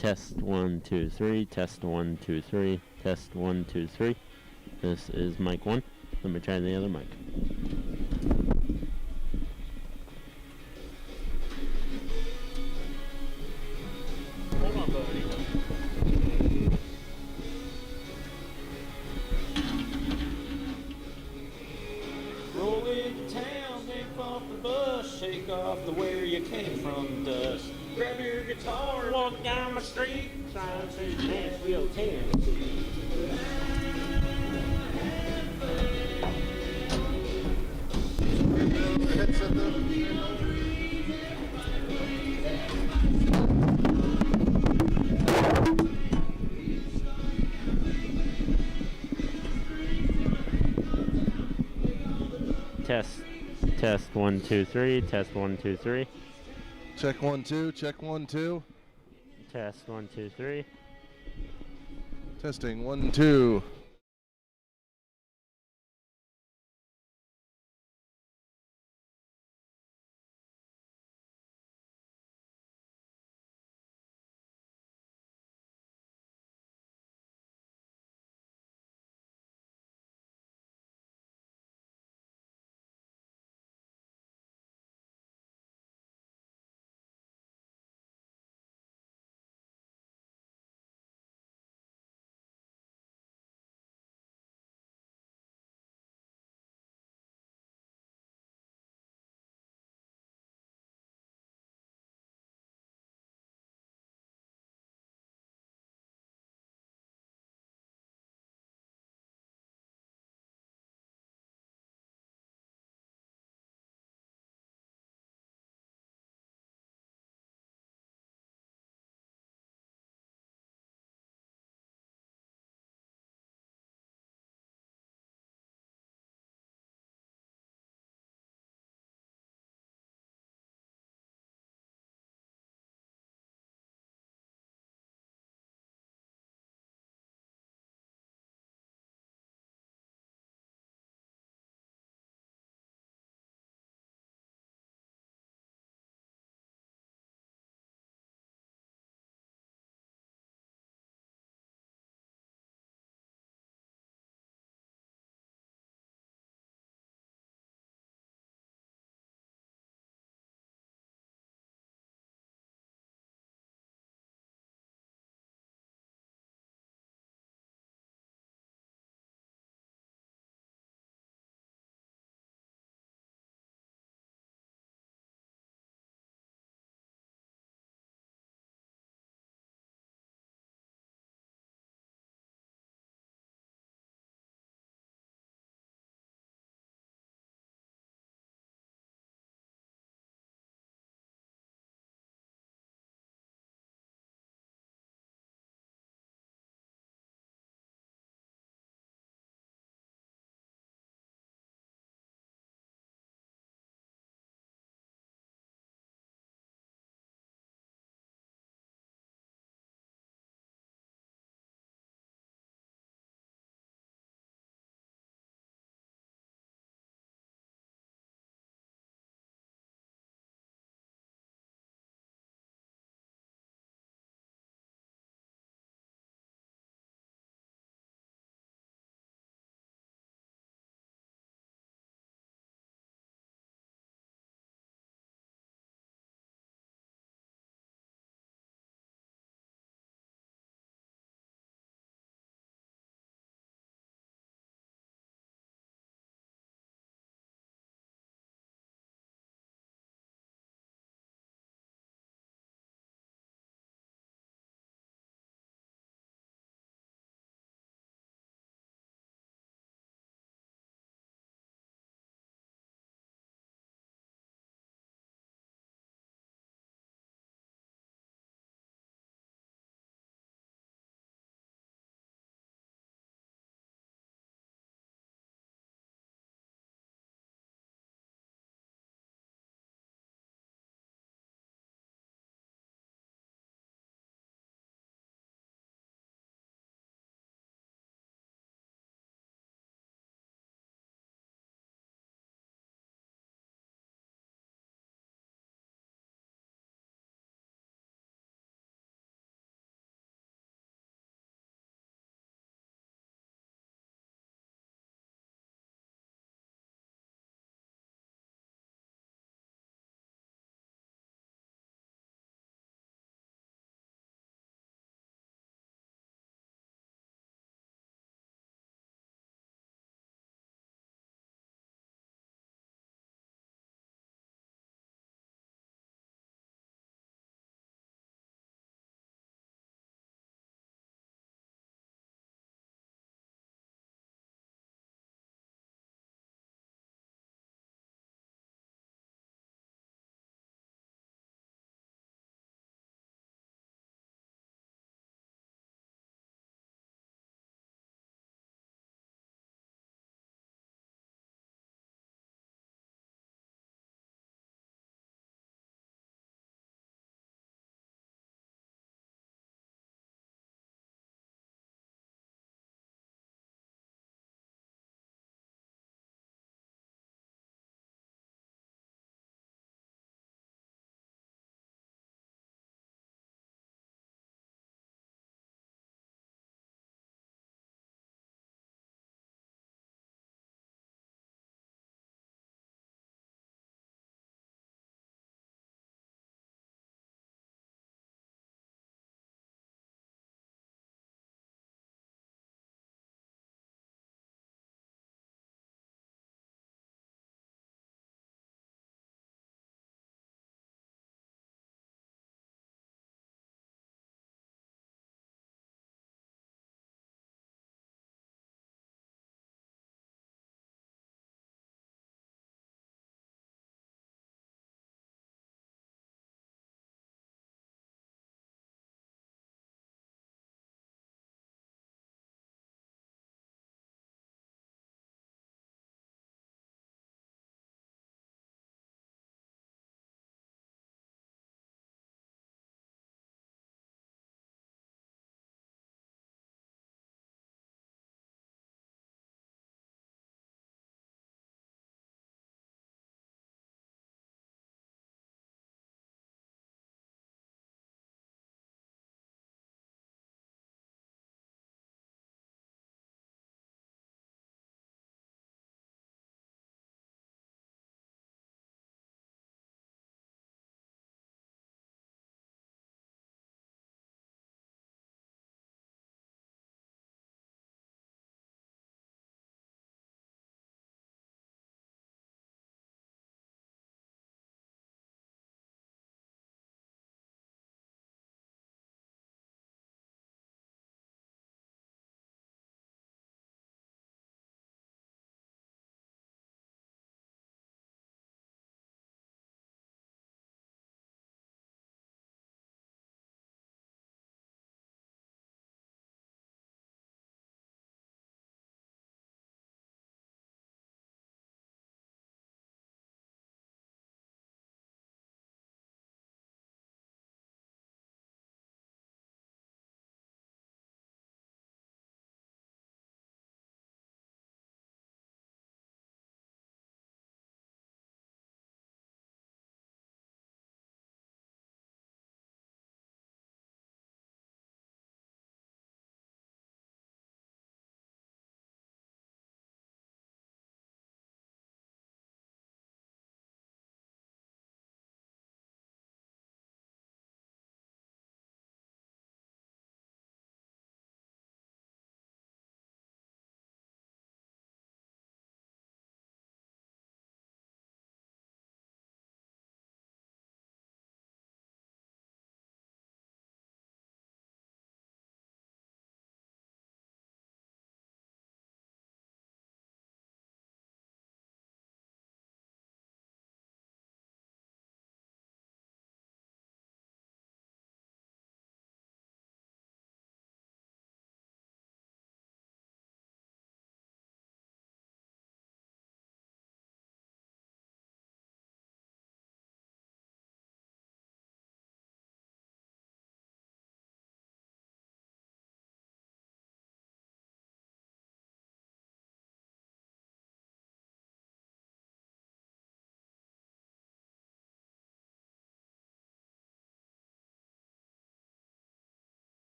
Test 1, 2, 3. Test 1, 2, 3. Test 1, 2, 3. This is mic 1. Let me try the other mic. Hold on, buddy. Roll into town, dip off the bus, shake off the where you came from dust. Grab your guitar, walk down the street, sign says Nashville, Tennessee. Headset though. Test 1, 2, 3. Test 1, 2, 3. Check 1, 2. Check 1, 2. Test 1, 2, 3. Testing 1, 2.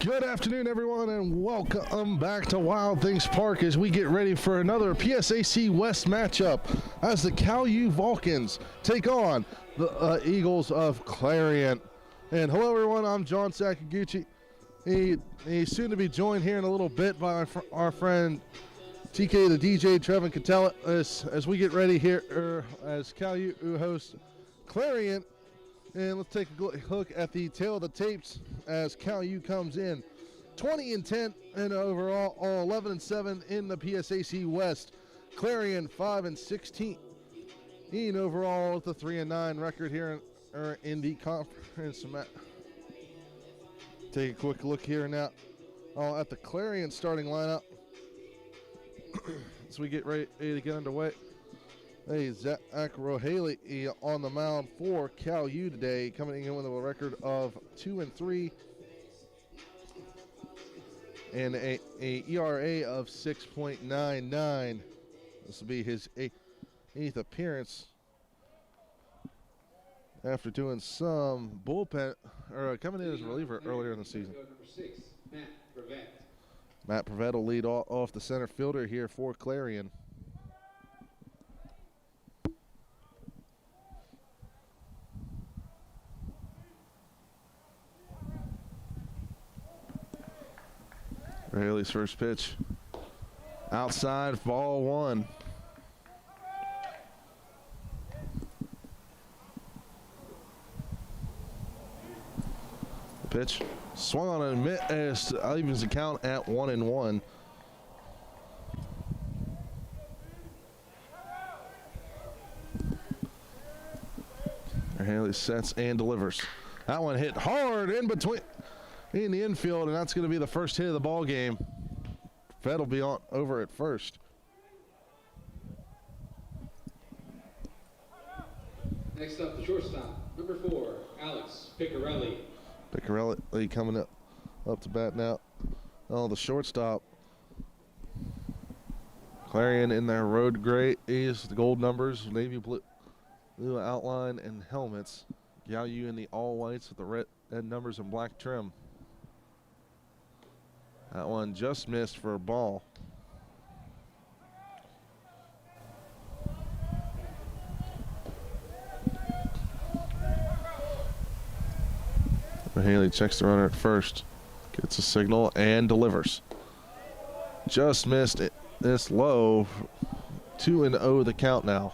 Good afternoon, everyone, and welcome back to Wild Things Park as we get ready for another PSAC West matchup as the Cal U Vulcans take on the Eagles of Clarion. And hello, everyone. I'm John Sakaguchi. He's soon to be joined here in a little bit by our friend TK the DJ, Trevin Catella, as we get ready here as Cal U hosts Clarion. And let's take a look at the tail of the tapes as Cal U comes in 20-10 and overall, all 11-7 in the PSAC West. Clarion 5-16 in overall with a 3-9 record here in the conference. Take a quick look here now at the Clarion starting lineup as we get ready to get underway. Hey, Zach Rohaley on the mound for Cal U today, coming in with a record of 2-3 and a ERA of 6.99. This will be his eighth appearance after doing some bullpen or coming in as a reliever earlier in the season. Number 6, Matt Prevet. Matt Prevet will lead off the center fielder here for Clarion. Haley's first pitch. Outside, ball one. The pitch swung on and missed. Evens the count at 1-1. Haley sets and delivers. That one hit hard in between. In the infield, and that's going to be the first hit of the ball game. Fed will be on over at first. Next up, the shortstop, number 4, Alex Piccarelli. Piccarelli coming up to bat now. Oh, the shortstop. Clarion in their road gray is the gold numbers, navy blue outline and helmets. Cal U in the all whites with the red numbers and black trim. That one just missed for a ball. Haley checks the runner at first, gets a signal and delivers. Just missed it. This low. 2-0 the count now.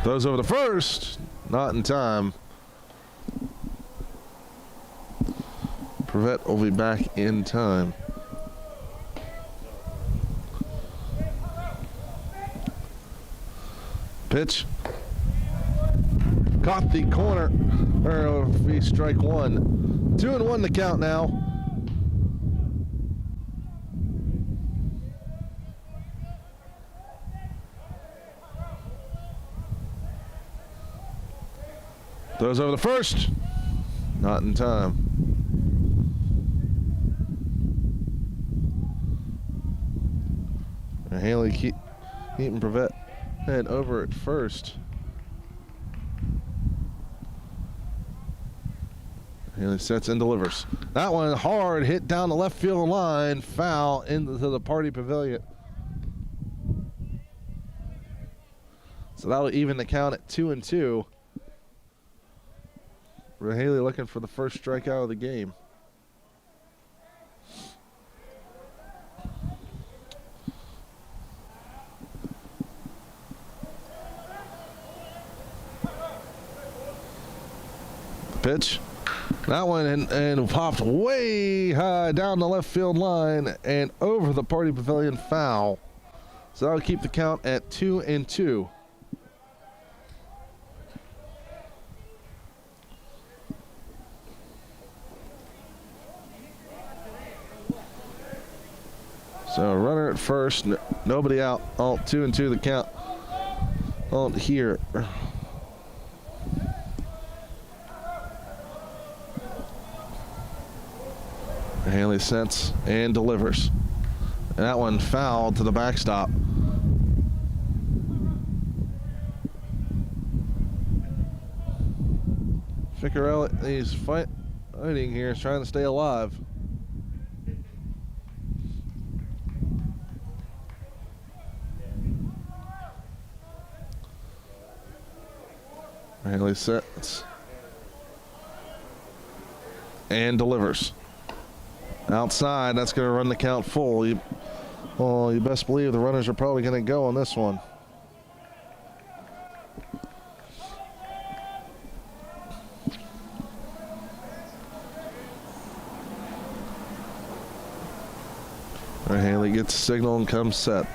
Throws over the first, not in time. Prevet will be back in time. Pitch. Caught the corner, or we strike one. 2-1 the count now. Throws over the first. Not in time. And Haley keeping Prevet head over at first. Haley sets and delivers. That one hard hit down the left field line. Foul into the party pavilion. So that'll even the count at 2-2. Haley looking for the first strikeout of the game. Pitch. That one and popped way high down the left field line and over the party pavilion, foul. So that'll keep the count at 2-2. So runner at first, nobody out. Oh, 2-2 the count. Oh, here. Haley sets and delivers. And that one fouled to the backstop. Ficarelli, he's fighting here, he's trying to stay alive. Haley sets and delivers. Outside, that's going to run the count full. You best believe the runners are probably going to go on this one. Haley gets a signal and comes set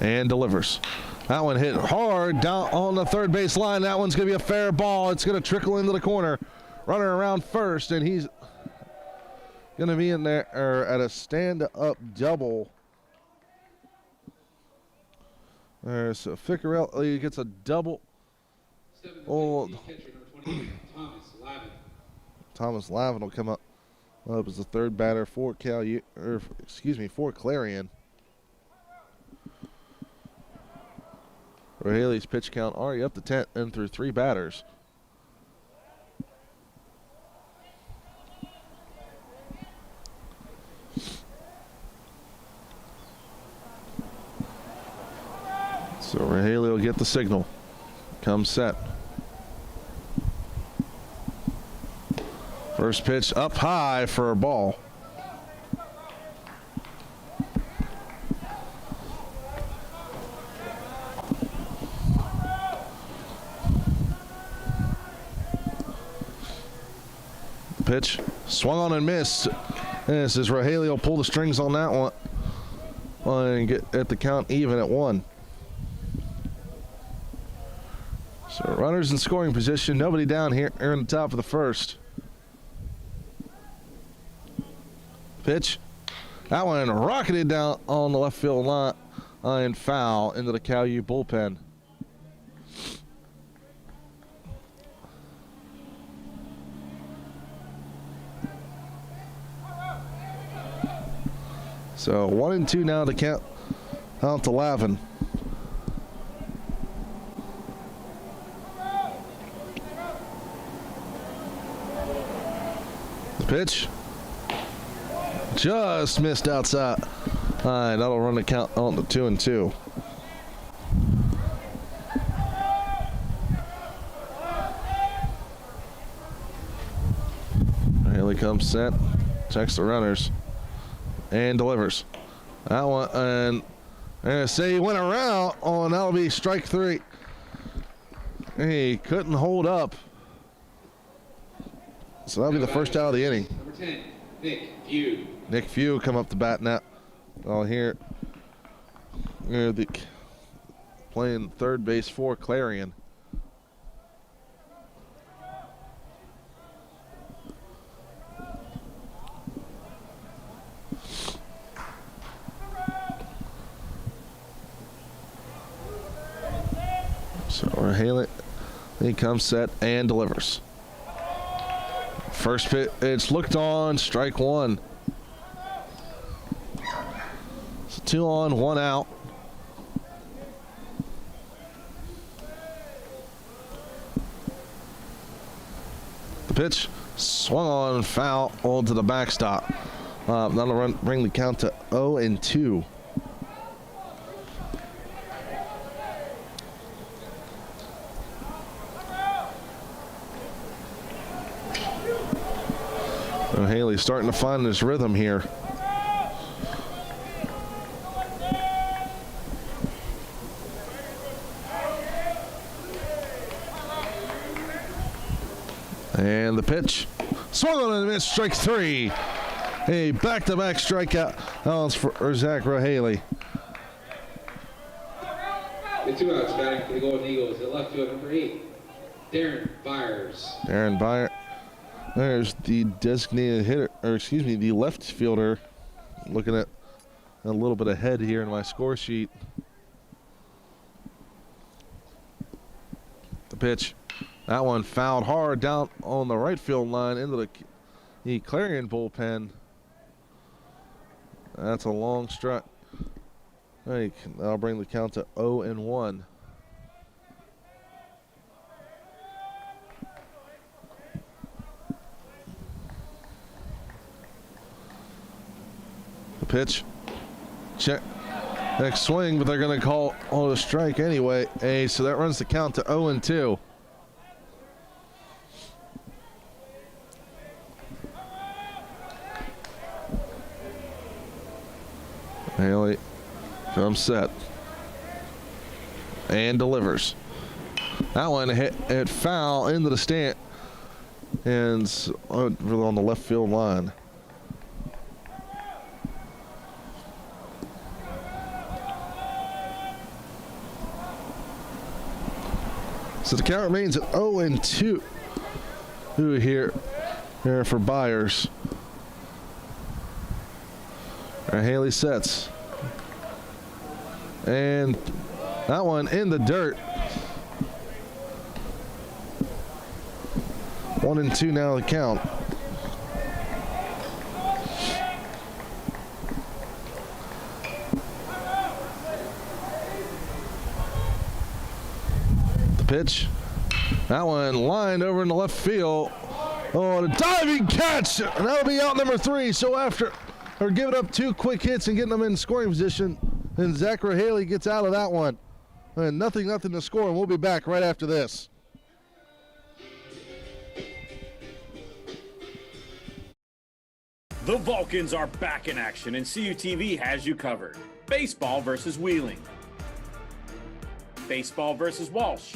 and delivers. That one hit hard down on the third base line. That one's going to be a fair ball. It's going to trickle into the corner. Runner around first, and he's going to be in there at a stand-up double. So Ficarelli gets a double. Oh, Thomas Lavin will come up as the third batter for for Clarion. Haley's pitch count already up to 10 and through 3 batters. So Haley will get the signal. Come set. First pitch up high for a ball. Pitch swung on and missed. And this is Haley will pull the strings on that one and get at the count even at 1. So runners in scoring position, nobody down here in the top of the first. Pitch, that one rocketed down on the left field line and foul into the Cal U bullpen. So 1-2 now to count out to Lavin. The pitch just missed outside. All right, that'll run the count on to 2-2. Haley comes set, checks the runners, and delivers. That one, and say he went around on, that'll be strike 3. He couldn't hold up. So that'll be the first out of the inning. Number 10, Nick Few. Nick Few come up to bat now. Oh, here playing third base for Clarion. So Haley, he comes set and delivers. First pitch, it's looked on, strike 1. So 2 on, 1 out. The pitch swung on, foul onto the backstop. That'll bring the count to 0-2. Haley's starting to find his rhythm here. And the pitch swung on and missed, strike 3. A back-to-back strikeout. That was for Zach Haley. The 2 outs batting for the Golden Eagles. The left field, number 8, Darren Byers. Darren Byers. There's the designated hitter, or excuse me, the left fielder. Looking at a little bit ahead here in my score sheet. The pitch. That one fouled hard down on the right field line into the Clarion bullpen. That's a long strike. That'll bring the count to 0-1. pitch. Check. Next swing, but they're going to call a strike anyway. So that runs the count to 0-2. Haley comes set and delivers. That one hit foul into the stand and really on the left field line. So the count remains at 0-2 here for Byers. Haley sets. And that one in the dirt. 1-2 now the count. The pitch. That one lined over in the left field. Oh, and a diving catch. And that'll be out number 3. So after giving up 2 quick hits and getting them in scoring position, and Zachary Haley gets out of that one. And nothing to score, and we'll be back right after this. The Vulcans are back in action, and CUTV has you covered. Baseball versus Wheeling. Baseball versus Walsh.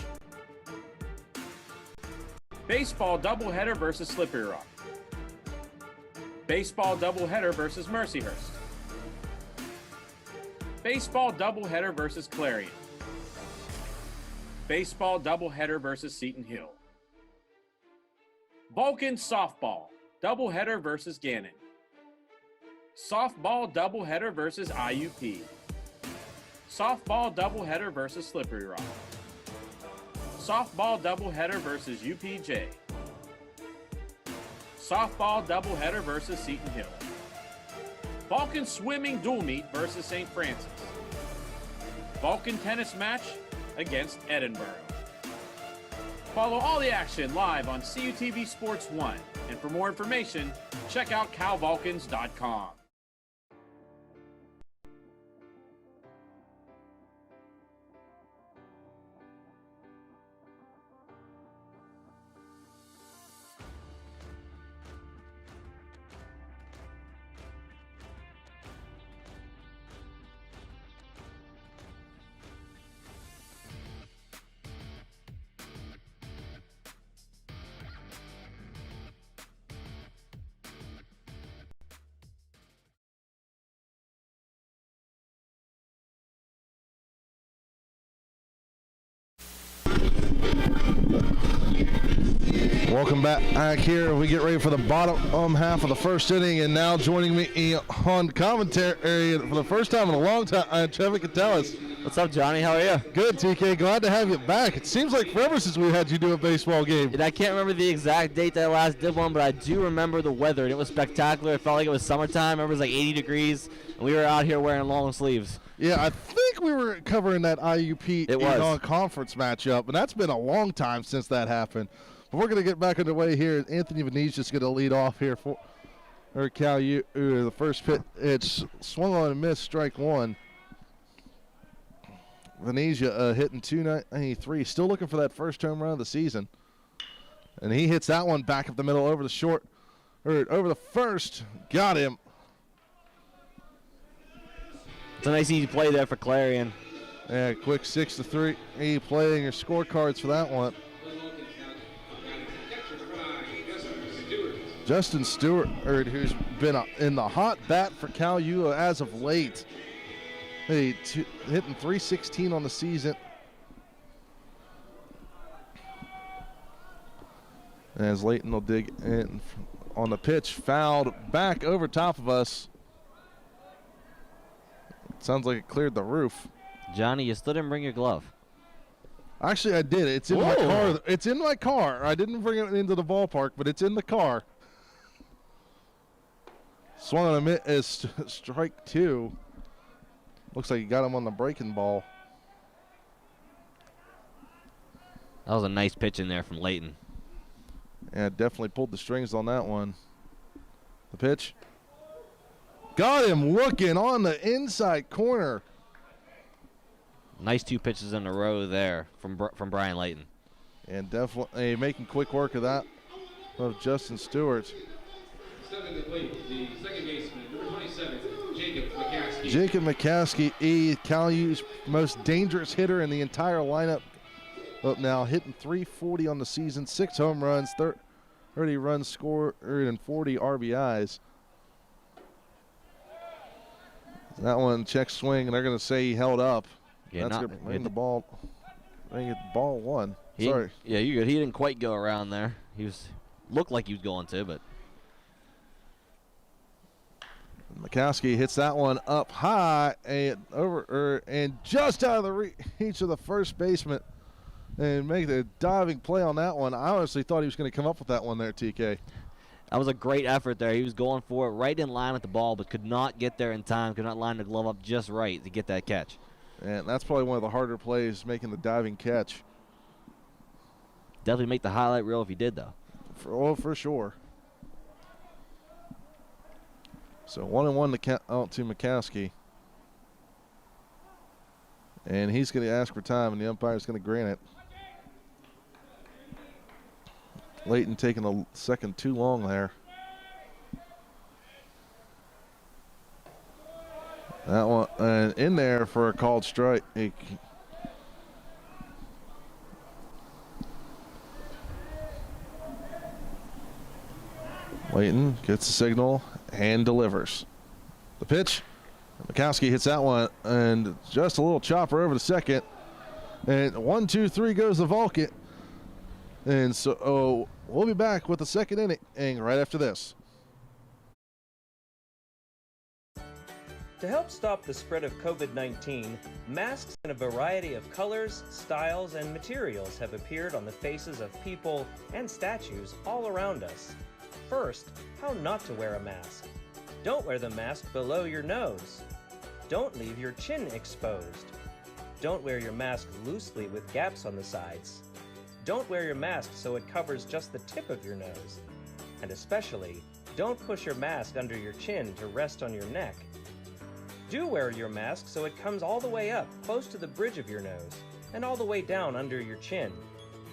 Baseball doubleheader versus Slippery Rock. Baseball doubleheader versus Mercyhurst. Baseball doubleheader versus Clarion. Baseball doubleheader versus Seton Hill. Vulcan softball doubleheader versus Gannon. Softball doubleheader versus IUP. Softball doubleheader versus Slippery Rock. Softball doubleheader versus UPJ. Softball doubleheader versus Seton Hill. Vulcan swimming dual meet versus St. Francis. Vulcan tennis match against Edinburgh. Follow all the action live on CUTV Sports 1. And for more information, check out calvulcans.com. Welcome back here. We get ready for the bottom half of the first inning, and now joining me on commentary for the first time in a long time, Trevor Catellis. What's up, Johnny? How are you? Good, TK. Glad to have you back. It seems like forever since we had you do a baseball game. And I can't remember the exact date that I last did one, but I do remember the weather. It was spectacular. It felt like it was summertime. I remember it was like 80 degrees, and we were out here wearing long sleeves. Yeah, I think we were covering that IUP conference matchup, and that's been a long time since that happened. But we're going to get back underway here. Anthony Venezia is going to lead off here for Cal U. The first pitch, it's swung on and missed, strike one. Venezia hitting 293, still looking for that first home run of the season. And he hits that one back up the middle over the short, or over the first. Got him. It's a nice easy play there for Clarion. Yeah, quick 6-3 playing your scorecards for that one. Justin Stewart, who's been in the hot bat for Cal U as of late. Hitting 316 on the season. As Leighton will dig in on the pitch, fouled back over top of us. Sounds like it cleared the roof. Johnny, you still didn't bring your glove. Actually, I did. It's in my car. It's in my car. I didn't bring it into the ballpark, but it's in the car. Swung on a mitt as strike two. Looks like he got him on the breaking ball. That was a nice pitch in there from Leighton. Yeah, definitely pulled the strings on that one. The pitch. Got him looking on the inside corner. Nice 2 pitches in a row there from Brian Layton. And definitely making quick work of that of Justin Stewart. Stepping to the plate, the second baseman, number 27, Jacob McCaskey. Jacob McCaskey, CalU's most dangerous hitter in the entire lineup. Up now, hitting .340 on the season, 6 home runs, 30 runs scored, and 40 RBIs. That one check swing, and they're going to say he held up. Yeah, that's going to bring the ball. Bring it ball 1. Sorry. Yeah, you're good. He didn't quite go around there. Looked like he was going to, but. McCaskey hits that one up high and just out of the reach of the first baseman, and make the diving play on that one. I honestly thought he was going to come up with that one there, TK. That was a great effort there. He was going for it right in line with the ball, but could not get there in time, could not line the glove up just right to get that catch. And that's probably one of the harder plays, making the diving catch. Definitely make the highlight reel if he did, though. For sure. So 1-1 out to McCaskey. And he's going to ask for time, and the umpire's going to grant it. Layton taking a second too long there. That one in there for a called strike. Layton gets the signal and delivers. The pitch. McCaskey hits that one, and just a little chopper over the second. And 1-2-3 goes the Vulcan. And so we'll be back with the second inning right after this. To help stop the spread of COVID-19, masks in a variety of colors, styles, and materials have appeared on the faces of people and statues all around us. First, how not to wear a mask. Don't wear the mask below your nose. Don't leave your chin exposed. Don't wear your mask loosely with gaps on the sides. Don't wear your mask so it covers just the tip of your nose. And especially, don't push your mask under your chin to rest on your neck. Do wear your mask so it comes all the way up, close to the bridge of your nose, and all the way down under your chin.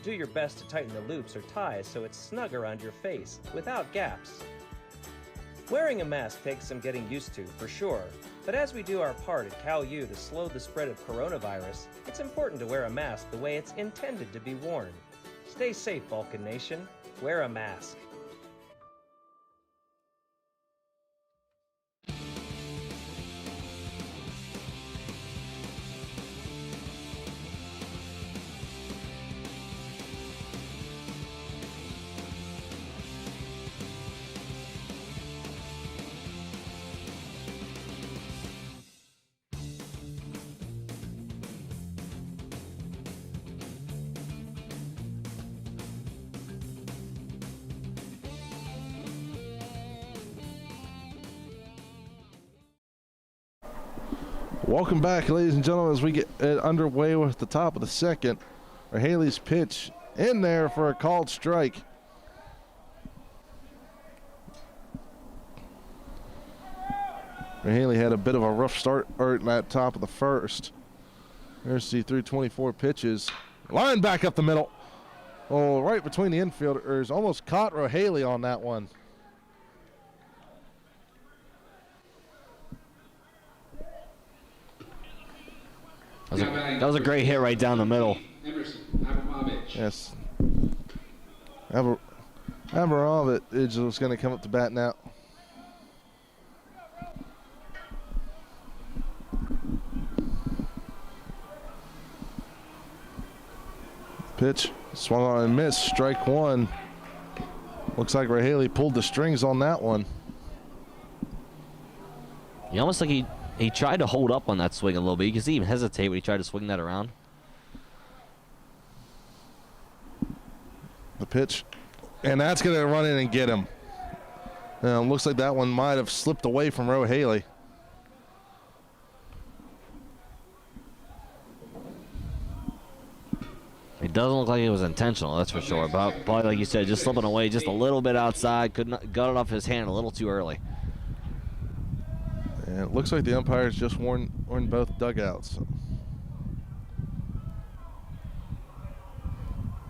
Do your best to tighten the loops or ties so it's snug around your face, without gaps. Wearing a mask takes some getting used to, for sure, but as we do our part at CalU to slow the spread of coronavirus, it's important to wear a mask the way it's intended to be worn. Stay safe, Vulcan Nation. Wear a mask. Welcome back, ladies and gentlemen, as we get underway with the top of the second. Haley's pitch in there for a called strike. Haley had a bit of a rough start at that top of the first. There's he threw 24 pitches. Line back up the middle. Oh, right between the infielders. Almost caught Haley on that one. That was a great hit right down the middle. Yes. Abramovich is going to come up to bat now. Pitch, swung on and missed, strike one. Looks like Haley pulled the strings on that one. Almost like he tried to hold up on that swing a little bit. You can see him hesitate when he tried to swing that around. The pitch, and that's going to run in and get him. Looks like that one might have slipped away from Haley. It doesn't look like it was intentional, that's for sure. But probably, like you said, just slipping away just a little bit outside. Got it off his hand a little too early. And it looks like the umpires just warned both dugouts.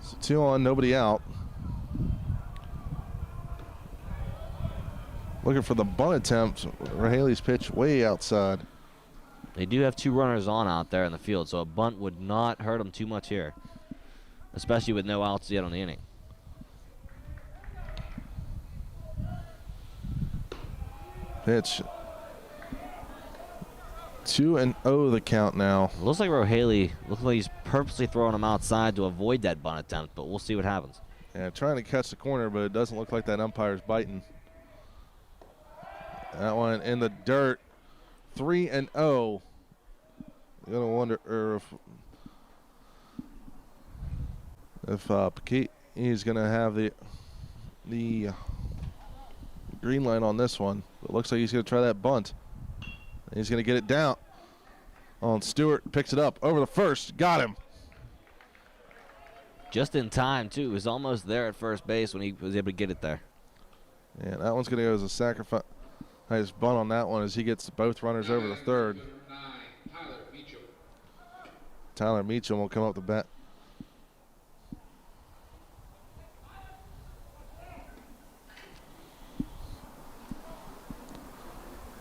So 2 on, nobody out. Looking for the bunt attempt. Rahaley's pitch way outside. They do have 2 runners on out there in the field, so a bunt would not hurt them too much here, especially with no outs yet on the inning. Pitch. 2-0 the count now. Looks like Rohaley, looks like he's purposely throwing him outside to avoid that bunt attempt, but we'll see what happens. Yeah, trying to catch the corner, but it doesn't look like that umpire's biting. That one in the dirt. 3-0. You're gonna wonder if Paquette is gonna have the green light on this one. It looks like he's gonna try that bunt. He's gonna get it down. On Stewart, picks it up over the first, got him. Just in time too. He was almost there at first base when he was able to get it there. Yeah, that one's gonna go as a sacrifice. Nice bunt on that one as he gets both runners over the third. Tyler Meacham will come up the bat.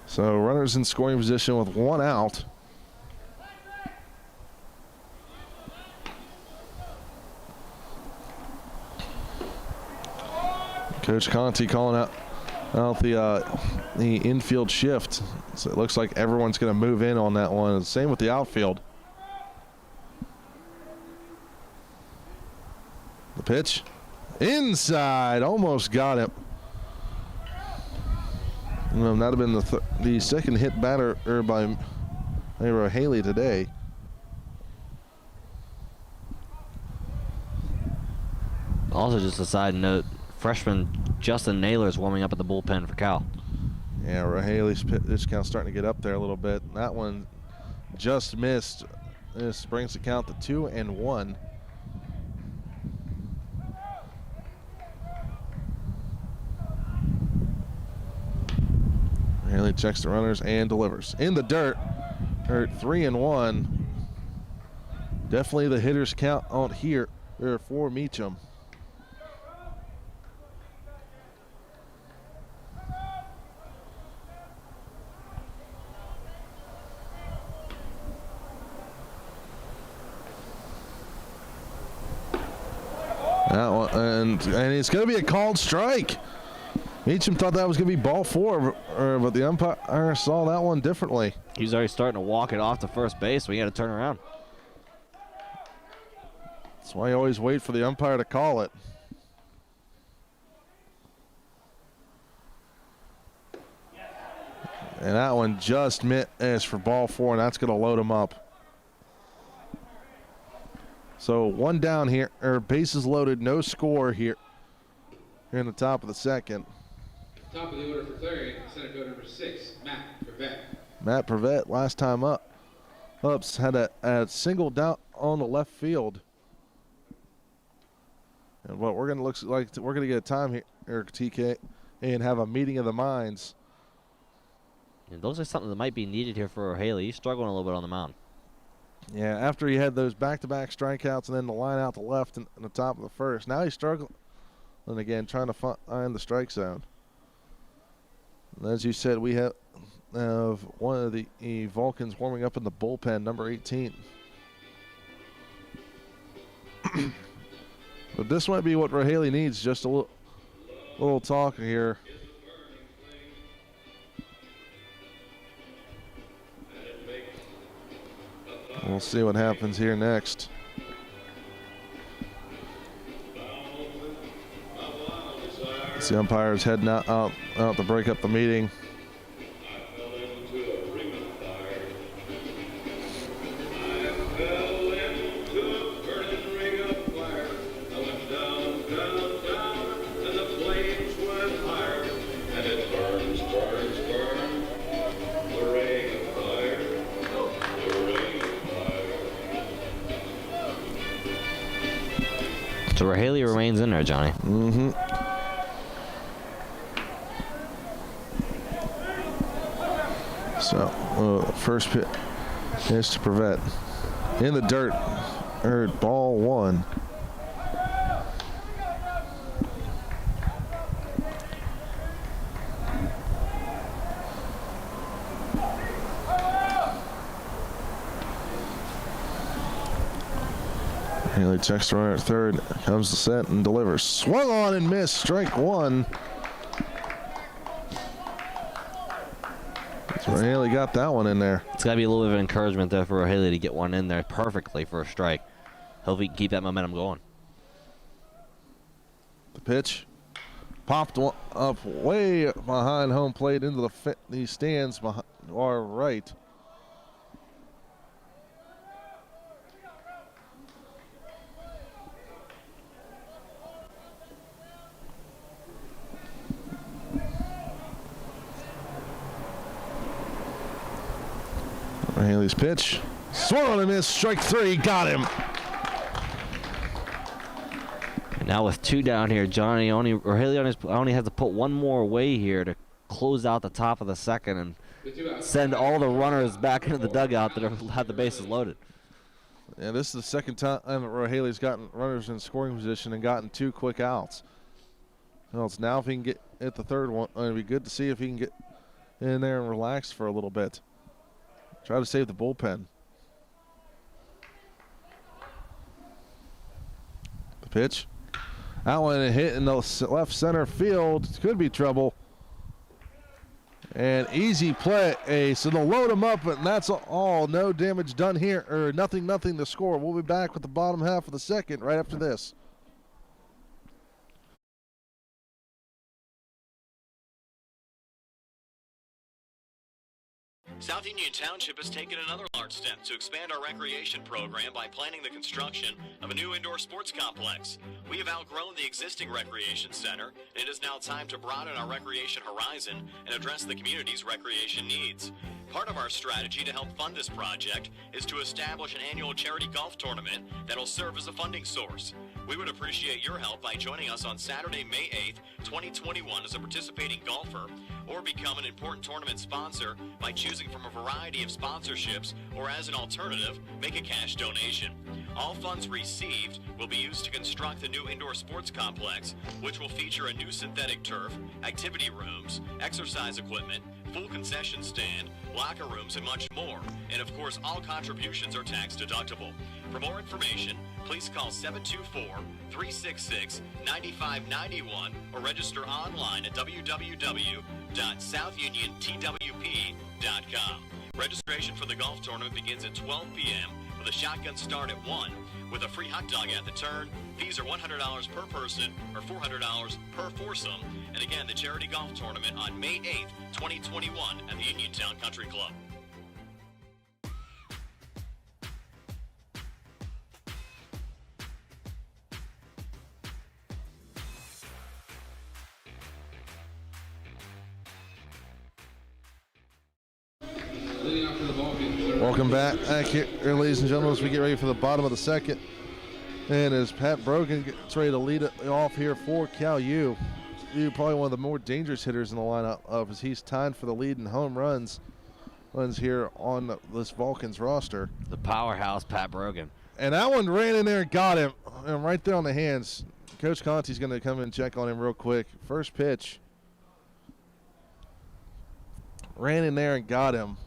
So runners in scoring position with 1 out. Coach Conti calling out the infield shift. So it looks like everyone's going to move in on that one. Same with the outfield. The pitch inside, almost got him. Well, that would have been the second hit batter by Haley today. Also, just a side note, freshman Justin Naylor is warming up at the bullpen for Cal. Yeah, Haley's pitch count starting to get up there a little bit. That one just missed. This brings the count to 2-1. Haley checks the runners and delivers. In the dirt, 3-1. Definitely the hitters count on here for Meacham. That one, and it's going to be a called strike. Meacham thought that was going to be ball 4, but the umpire saw that one differently. He was already starting to walk it off to first base, so he had to turn around. That's why you always wait for the umpire to call it. And that one just missed for ball 4, and that's going to load him up. So 1 down here, bases loaded, no score here in the top of the second. Top of the order for Clarion, center field number 6, Matt Prevett. Matt Prevett, last time ups had a single down on the left field. And what we're going to look like, we're going to get a time here, TK, and have a meeting of the minds. And those are something that might be needed here for O'Haley. He's struggling a little bit on the mound. Yeah, after he had those back-to-back strikeouts and then the line out to left in the top of the first. Now he's struggling, and again, trying to find the strike zone. And as you said, we have one of the Vulcans warming up in the bullpen, number 18. But this might be what Rahaley needs, just a little talk here. We'll see what happens here next. The umpires heading out to break up the meeting. So Rahaley remains in there, Johnny. Mm-hmm. So first pitch is to prevent. In the dirt, ball 1. Haley checks the runner at third, comes to set and delivers. Swung on and missed, strike 1. So Haley got that one in there. It's got to be a little bit of encouragement there for Haley to get one in there perfectly for a strike. Hope he can keep that momentum going. The pitch popped up way behind home plate into the stands behind our right. Haley's pitch. Swung on and missed. Strike 3. Got him. And now with 2 down here, Haley only has to put one more away here to close out the top of the second and send all the runners back into the dugout that have the bases loaded. Yeah, this is the second time Haley's gotten runners in scoring position and gotten 2 quick outs. Well, it's now if he can get at the third one, it'd be good to see if he can get in there and relax for a little bit. Try to save the bullpen. The pitch. That one hit in the left center field. Could be trouble. And easy play. So they'll load him up, and that's all. No damage done here, or nothing to score. We'll be back with the bottom half of the second right after this. South Union Township has taken another large step to expand our recreation program by planning the construction of a new indoor sports complex. We have outgrown the existing recreation center, and it is now time to broaden our recreation horizon and address the community's recreation needs. Part of our strategy to help fund this project is to establish an annual charity golf tournament that will serve as a funding source. We would appreciate your help by joining us on Saturday, May 8th, 2021 as a participating golfer, or become an important tournament sponsor by choosing from a variety of sponsorships, or as an alternative, make a cash donation. All funds received will be used to construct the new indoor sports complex, which will feature a new synthetic turf, activity rooms, exercise equipment, full concession stand, locker rooms, and much more. And of course, all contributions are tax deductible. For more information, please call 724-366-9591 or register online at www.southniontwp.com. Registration for the golf tournament begins at 12 p.m. with a shotgun start at 1 with a free hot dog at the turn. Fees are $100 per person or $400 per foursome. And again, the charity golf tournament on May 8th, 2021 at the Uniontown Country Club. Welcome back here, ladies and gentlemen, as we get ready for the bottom of the second. And as Pat Brogan gets ready to lead it off here for Cal U, probably one of the more dangerous hitters in the lineup, as he's tied for the lead in home runs here on this Vulcans roster. The powerhouse, Pat Brogan. And that one ran in there and got him, and right there on the hands. Coach Conti's going to come in and check on him real quick. First pitch. Ran in there and got him.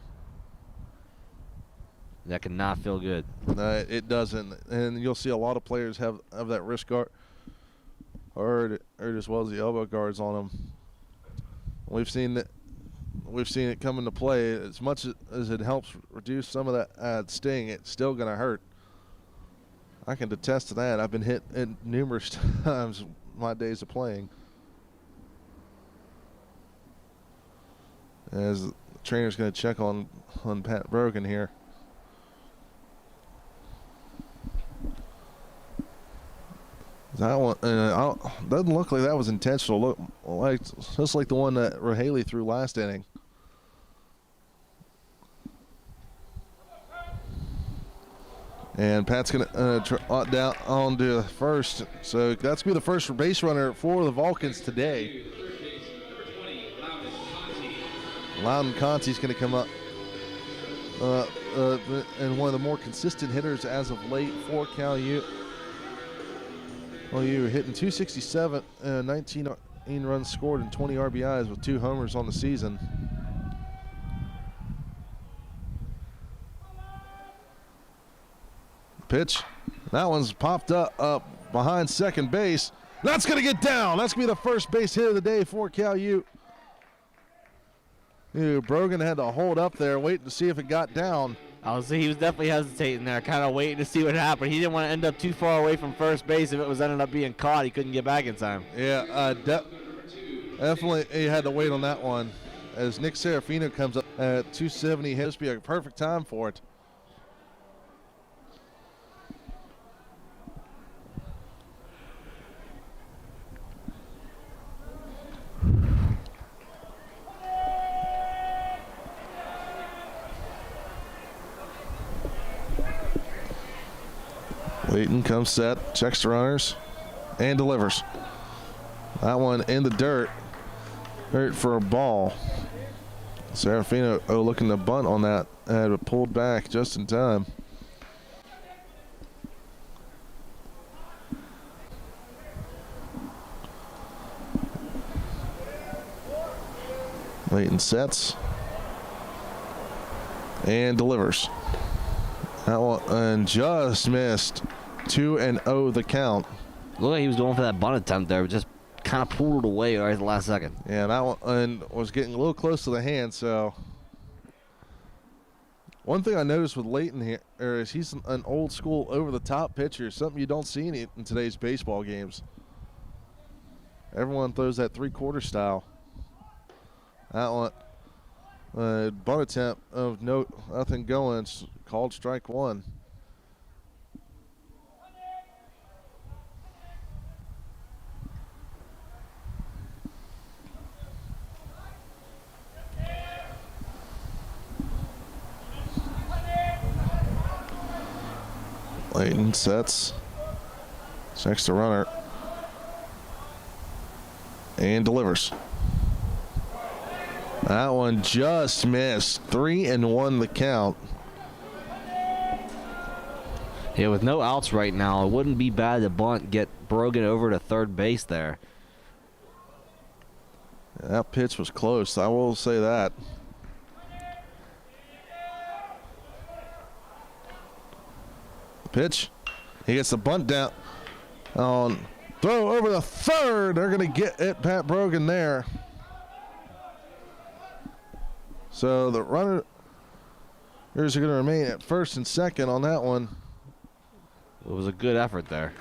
That could not feel good. It doesn't, and you'll see a lot of players have that wrist guard, or as well as the elbow guards on them. We've seen it come into play. As much as it helps reduce some of that sting, it's still going to hurt. I can attest to that. I've been hit numerous times my days of playing. As the trainer's going to check on Pat Brogan here. That one doesn't look like that was intentional. Look like just like the one that Haley threw last inning. And Pat's gonna trot down on to first, so that's gonna be the first base runner for the Vulcans today. Loudon Conti's gonna come up and one of the more consistent hitters as of late for Cal U. Well, you hitting 267, 19 runs scored and 20 RBIs with 2 homers on the season. Pitch. That one's popped up behind second base. That's going to get down. That's going to be the first base hit of the day for Cal U. Brogan had to hold up there, waiting to see if it got down. I was he was definitely hesitating there, kind of waiting to see what happened. He didn't want to end up too far away from first base. If it was ended up being caught, he couldn't get back in time. Yeah, definitely he had to wait on that one. As Nick Serafino comes up at 270, this would be a perfect time for it. Layton comes set, checks the runners, and delivers. That one in the dirt. Hurt for a ball. Serafino looking to bunt on that. Had it pulled back just in time. Layton sets and delivers. That one and just missed. 2-0 the count. Looked like he was going for that bunt attempt there, but just kind of pulled it away right at the last second. Yeah, that one was getting a little close to the hand. So one thing I noticed with Layton here is he's an old school over the top pitcher, something you don't see in today's baseball games. Everyone throws that 3/4 style. That one bunt attempt of nothing going. It's called strike one. Layton sets, checks the runner, and delivers. That one just missed. 3-1 the count. Yeah, with no outs right now, it wouldn't be bad to bunt, get Brogan over to third base there. That pitch was close, I will say that. Pitch. He gets the bunt down. On throw over the third. They're going to get it, Pat Brogan there. So the runners are going to remain at first and second on that one. It was a good effort there.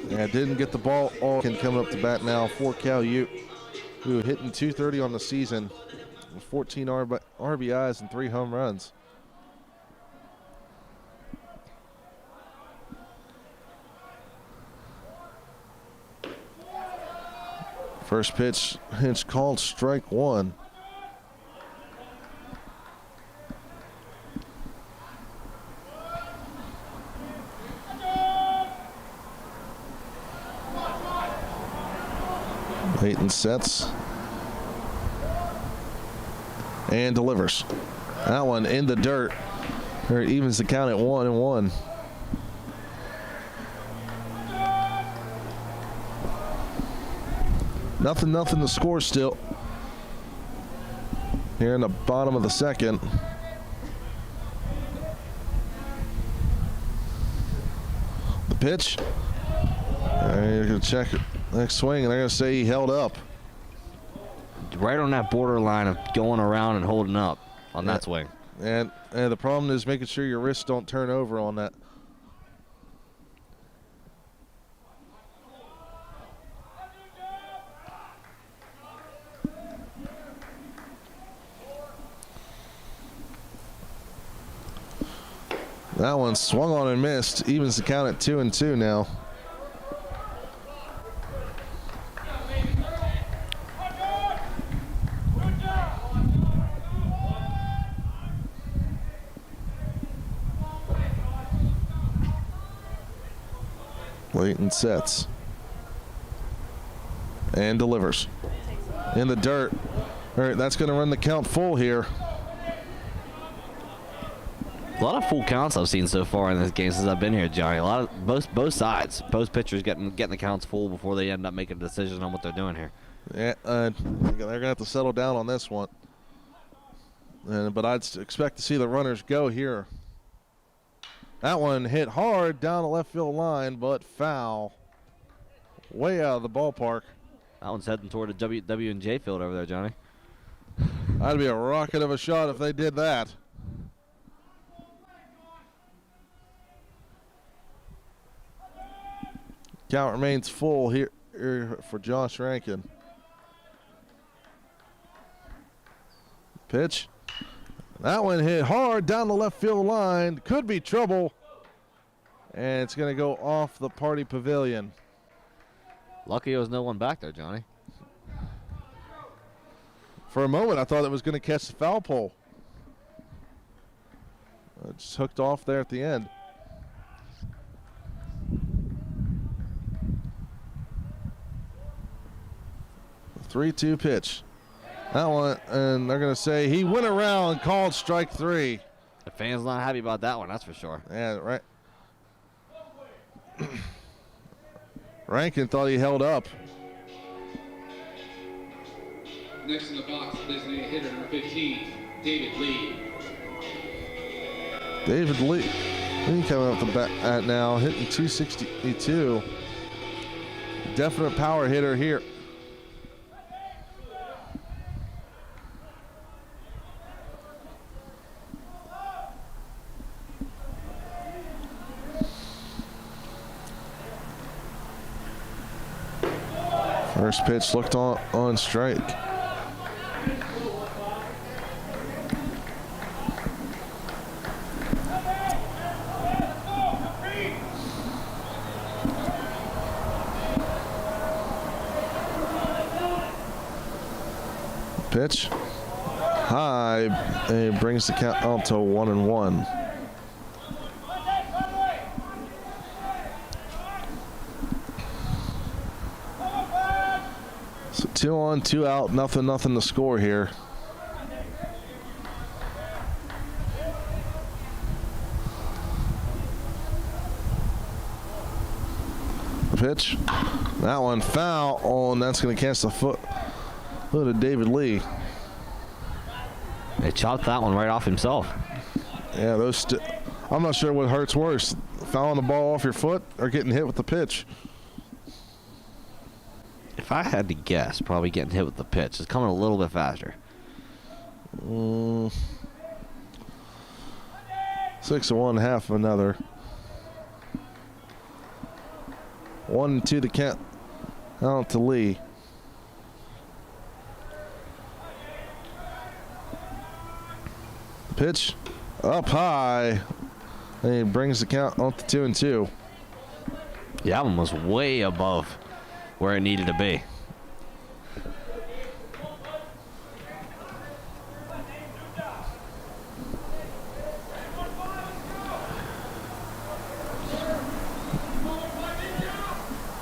Yeah, didn't get the ball all. Coming up to bat now for Cal U, who are hitting 230 on the season with 14 RBIs and 3 home runs. First pitch, it's called strike one. Layton sets and delivers. That one in the dirt. It evens the count at 1-1. Nothing to score still. Here in the bottom of the second. The pitch. You're going to check it. Next swing, and they're going to say he held up. Right on that borderline of going around and holding up on that swing. And the problem is making sure your wrists don't turn over on that. That one swung on and missed. Evens the count at 2-2 now. Layton sets and delivers in the dirt. All right, that's going to run the count full here. A lot of full counts I've seen so far in this game since I've been here, Johnny. A lot of both sides, both pitchers getting the counts full before they end up making a decision on what they're doing here. Yeah, they're gonna have to settle down on this one. But I'd expect to see the runners go here. That one hit hard down the left field line, but foul. Way out of the ballpark. That one's heading toward the W&J field over there, Johnny. That'd be a rocket of a shot if they did that. Count remains full here for Josh Rankin. Pitch. That one hit hard down the left field line. Could be trouble. And it's going to go off the party pavilion. Lucky there was no one back there, Johnny. For a moment, I thought it was going to catch the foul pole. It just hooked off there at the end. The 3-2 pitch. That one, and they're going to say he went around and called strike 3. The fans not happy about that one, that's for sure. Yeah, right. Rankin thought he held up. Next in the box, designated hitter number 15, David Lee. David Lee. He coming up the bat now, hitting 262. Definite power hitter here. First pitch looked on strike. Pitch high, and brings the count out to 1-1. So 2 on, 2 out, nothing to score here. Pitch, that one foul. Oh, and that's going to catch the foot of David Lee. They chopped that one right off himself. Yeah, I'm not sure what hurts worse, fouling the ball off your foot or getting hit with the pitch. If I had to guess, probably getting hit with the pitch. It's coming a little bit faster. 6 1, half of another. 1-2 the count out to Lee. Pitch up high, and he brings the count up to 2-2. Yeah, that one was way above where it needed to be.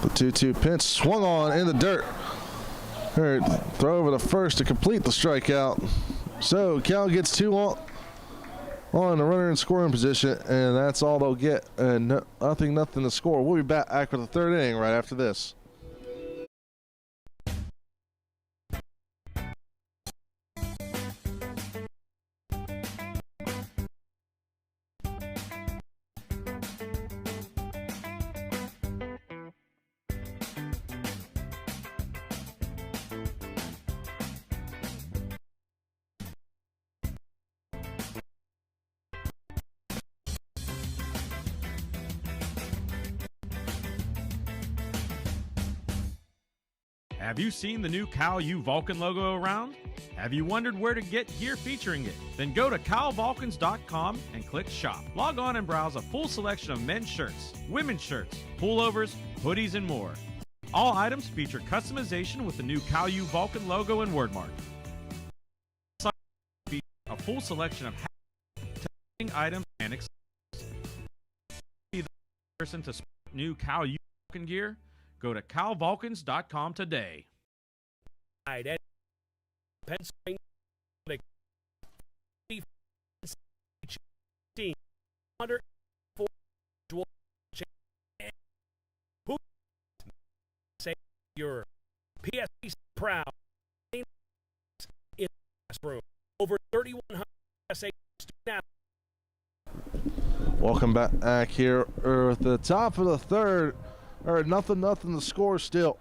The 2-2 pitch swung on in the dirt. Third, throw over to first to complete the strikeout. So Cal gets 2 on the runner in scoring position, and that's all they'll get. And nothing to score. We'll be back for the third inning right after this. Have you seen the new Cal U Vulcan logo around? Have you wondered where to get gear featuring it? Then go to calvulcans.com and click shop. Log on and browse a full selection of men's shirts, women's shirts, pullovers, hoodies, and more. All items feature customization with the new Cal U Vulcan logo and wordmark. A full selection of testing items and accessories. Be the person to sport new Cal U Vulcan gear? Go to calvulcans.com today. Pennsylvania 104 who say your PSAC proud in the classroom. Over 3,100 PSAC student athletes. Welcome back here at the top of the third. Or nothing the score still.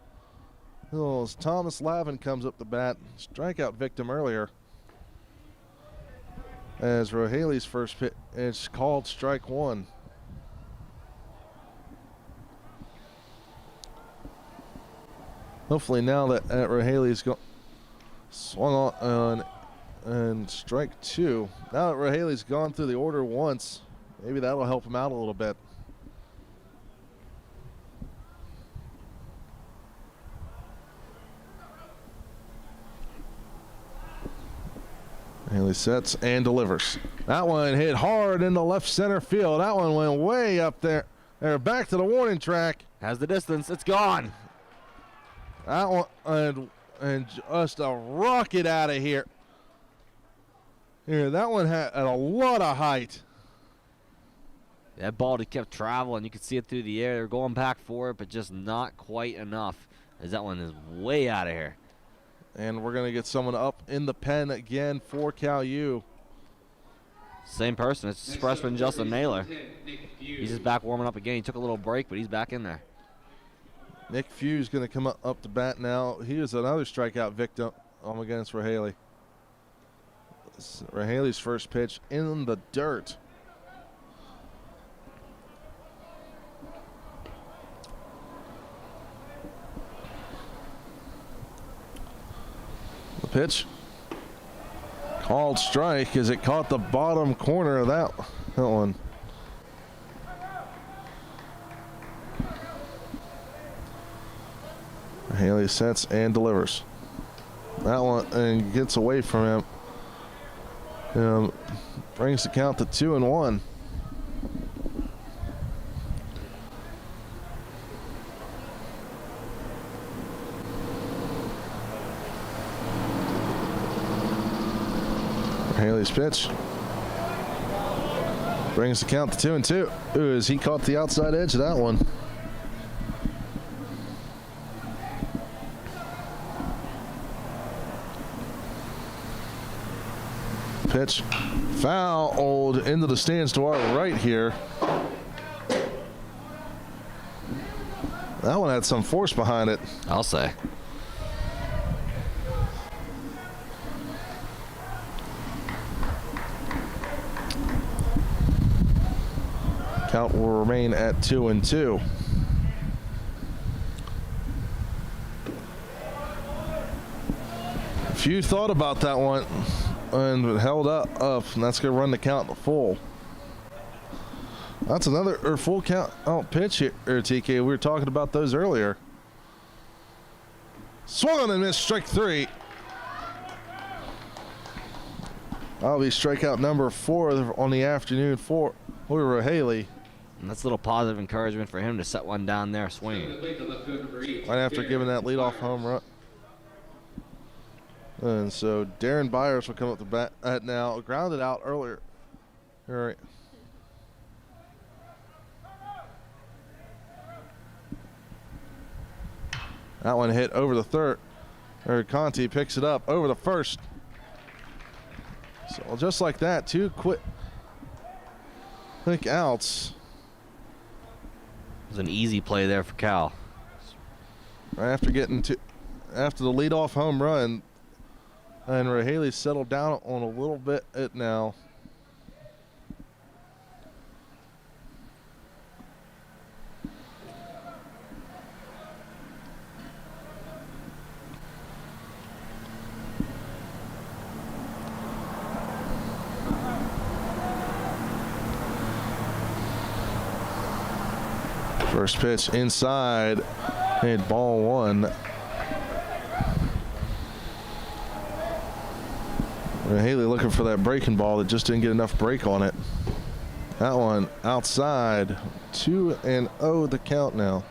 As Thomas Lavin comes up the bat, strikeout victim earlier. As Rohaley's first pitch, it's called strike one. Hopefully now that Rohaley's swung on and strike two. Now that Rohaley's gone through the order once, maybe that'll help him out a little bit. Haley sets and delivers. That one hit hard in the left center field. That one went way up there. They're back to the warning track. Has the distance. It's gone. That one and just a rocket out of here. Here, that one had a lot of height. That ball just kept traveling. You could see it through the air. They're going back for it, but just not quite enough, as that one is way out of here. And we're going to get someone up in the pen again for Cal U. Same person. It's freshman Justin Naylor. He's just back warming up again. He took a little break, but he's back in there. Nick Few is going to come up to bat now. He is another strikeout victim against Rohaley. Rohaley's first pitch in the dirt. The pitch called strike as it caught the bottom corner of that one. Haley sets and delivers. That one and gets away from him. Brings the count to 2-1. Haley's pitch brings the count to 2-2. Ooh, as he caught the outside edge of that one. Pitch fouled into the stands to our right here. That one had some force behind it. I'll say. Count will remain at 2-2. Few thought about that one and held up, and that's going to run the count to full. That's another full count pitch here, TK. We were talking about those earlier. Swung and missed, strike three. That'll be strikeout number 4 on the afternoon for Rohaley. And that's a little positive encouragement for him to set one down there swinging. Right after giving that leadoff home run. And so Darren Byers will come up the bat now. Grounded out earlier. All right. That one hit over the third. Conti picks it up over the first. So just like that, 2 quick outs. It was an easy play there for Cal. Right after after the leadoff home run, and Rohaley settled down on a little bit now. First pitch inside, and ball one. Haley looking for that breaking ball that just didn't get enough break on it. That one outside. 2-0 the count now.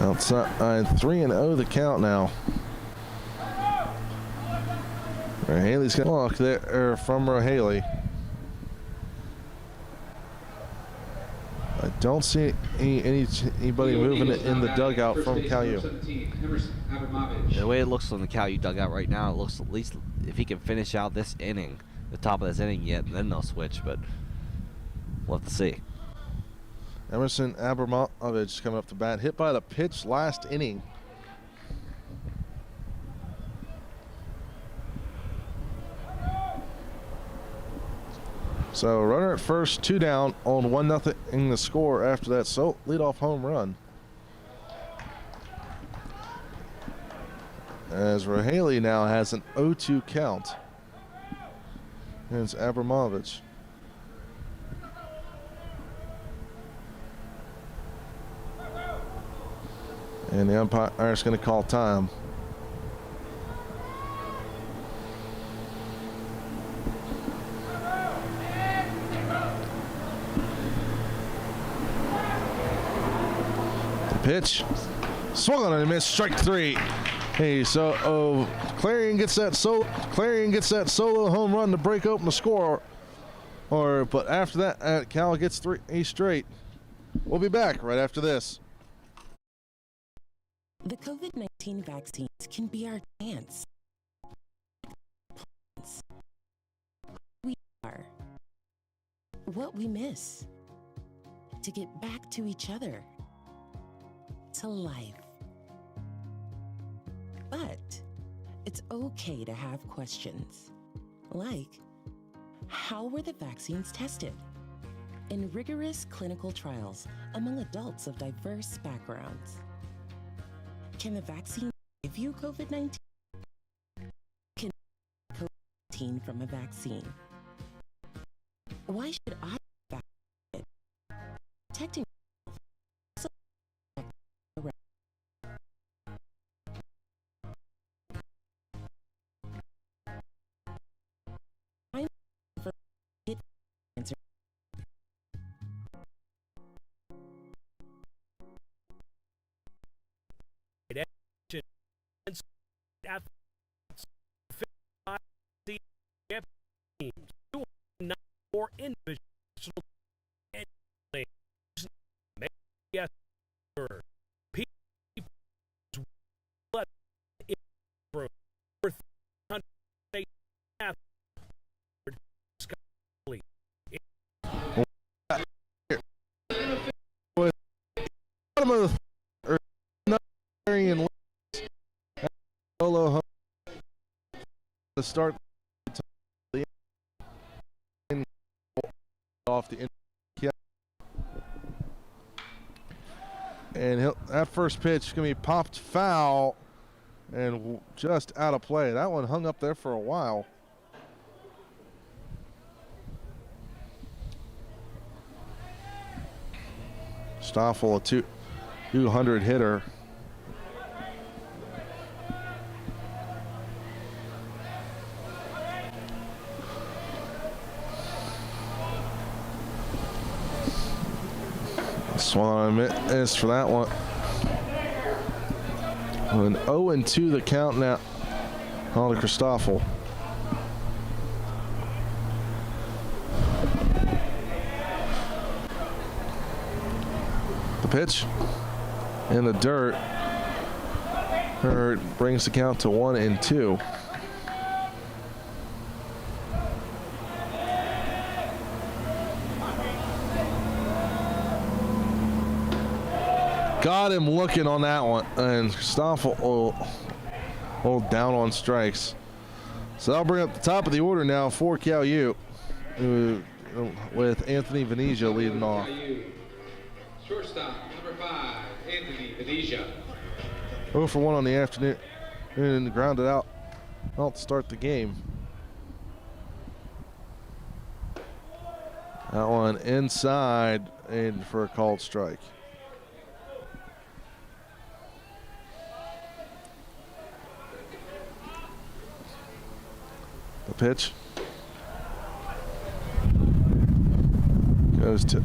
Outside 3-0 the count now. Haley's got a look there from Haley. I don't see anybody moving in the dugout from Cal U. The way it looks on the Cal U dugout right now, it looks at least if he can finish out this inning, the top of this inning yet, then they'll switch, but we'll have to see. Emerson Abramovich coming up to bat, hit by the pitch last inning. So runner at first, 2 down on 1-0 in the score after that leadoff home run. As Haley now has an 0-2 count. And it's Abramovich. And the umpire is going to call time. The pitch. Swung on and missed. Strike 3. Hey, so Clarion gets that solo home run to break open the score. But after that, Cal gets 3 straight. We'll be back right after this. The COVID-19 vaccines can be our chance. We are what we miss to get back to each other, to life. But it's okay to have questions, like how were the vaccines tested? In rigorous clinical trials among adults of diverse backgrounds. Can the vaccine give you COVID-19? Can COVID-19 from a vaccine? Why should I be vaccinated? Protecting myself. For individual yes, for people for 300 solo to start off the and that first pitch is going to be popped foul and just out of play. That one hung up there for a while. Stoffel, a 200 hitter. Swung on a miss for that one. An 0-2 the count now. On to Stoffel. The pitch in the dirt. Hurt brings the count to 1-2. Got him looking on that one, and Stoffel down on strikes. So I'll bring up the top of the order now for Cal U, with Anthony Venezia leading off. Shortstop, number 5, Anthony Venezia. 0 for 1 on the afternoon, and grounded out to start the game. That one inside and for a called strike. The pitch goes to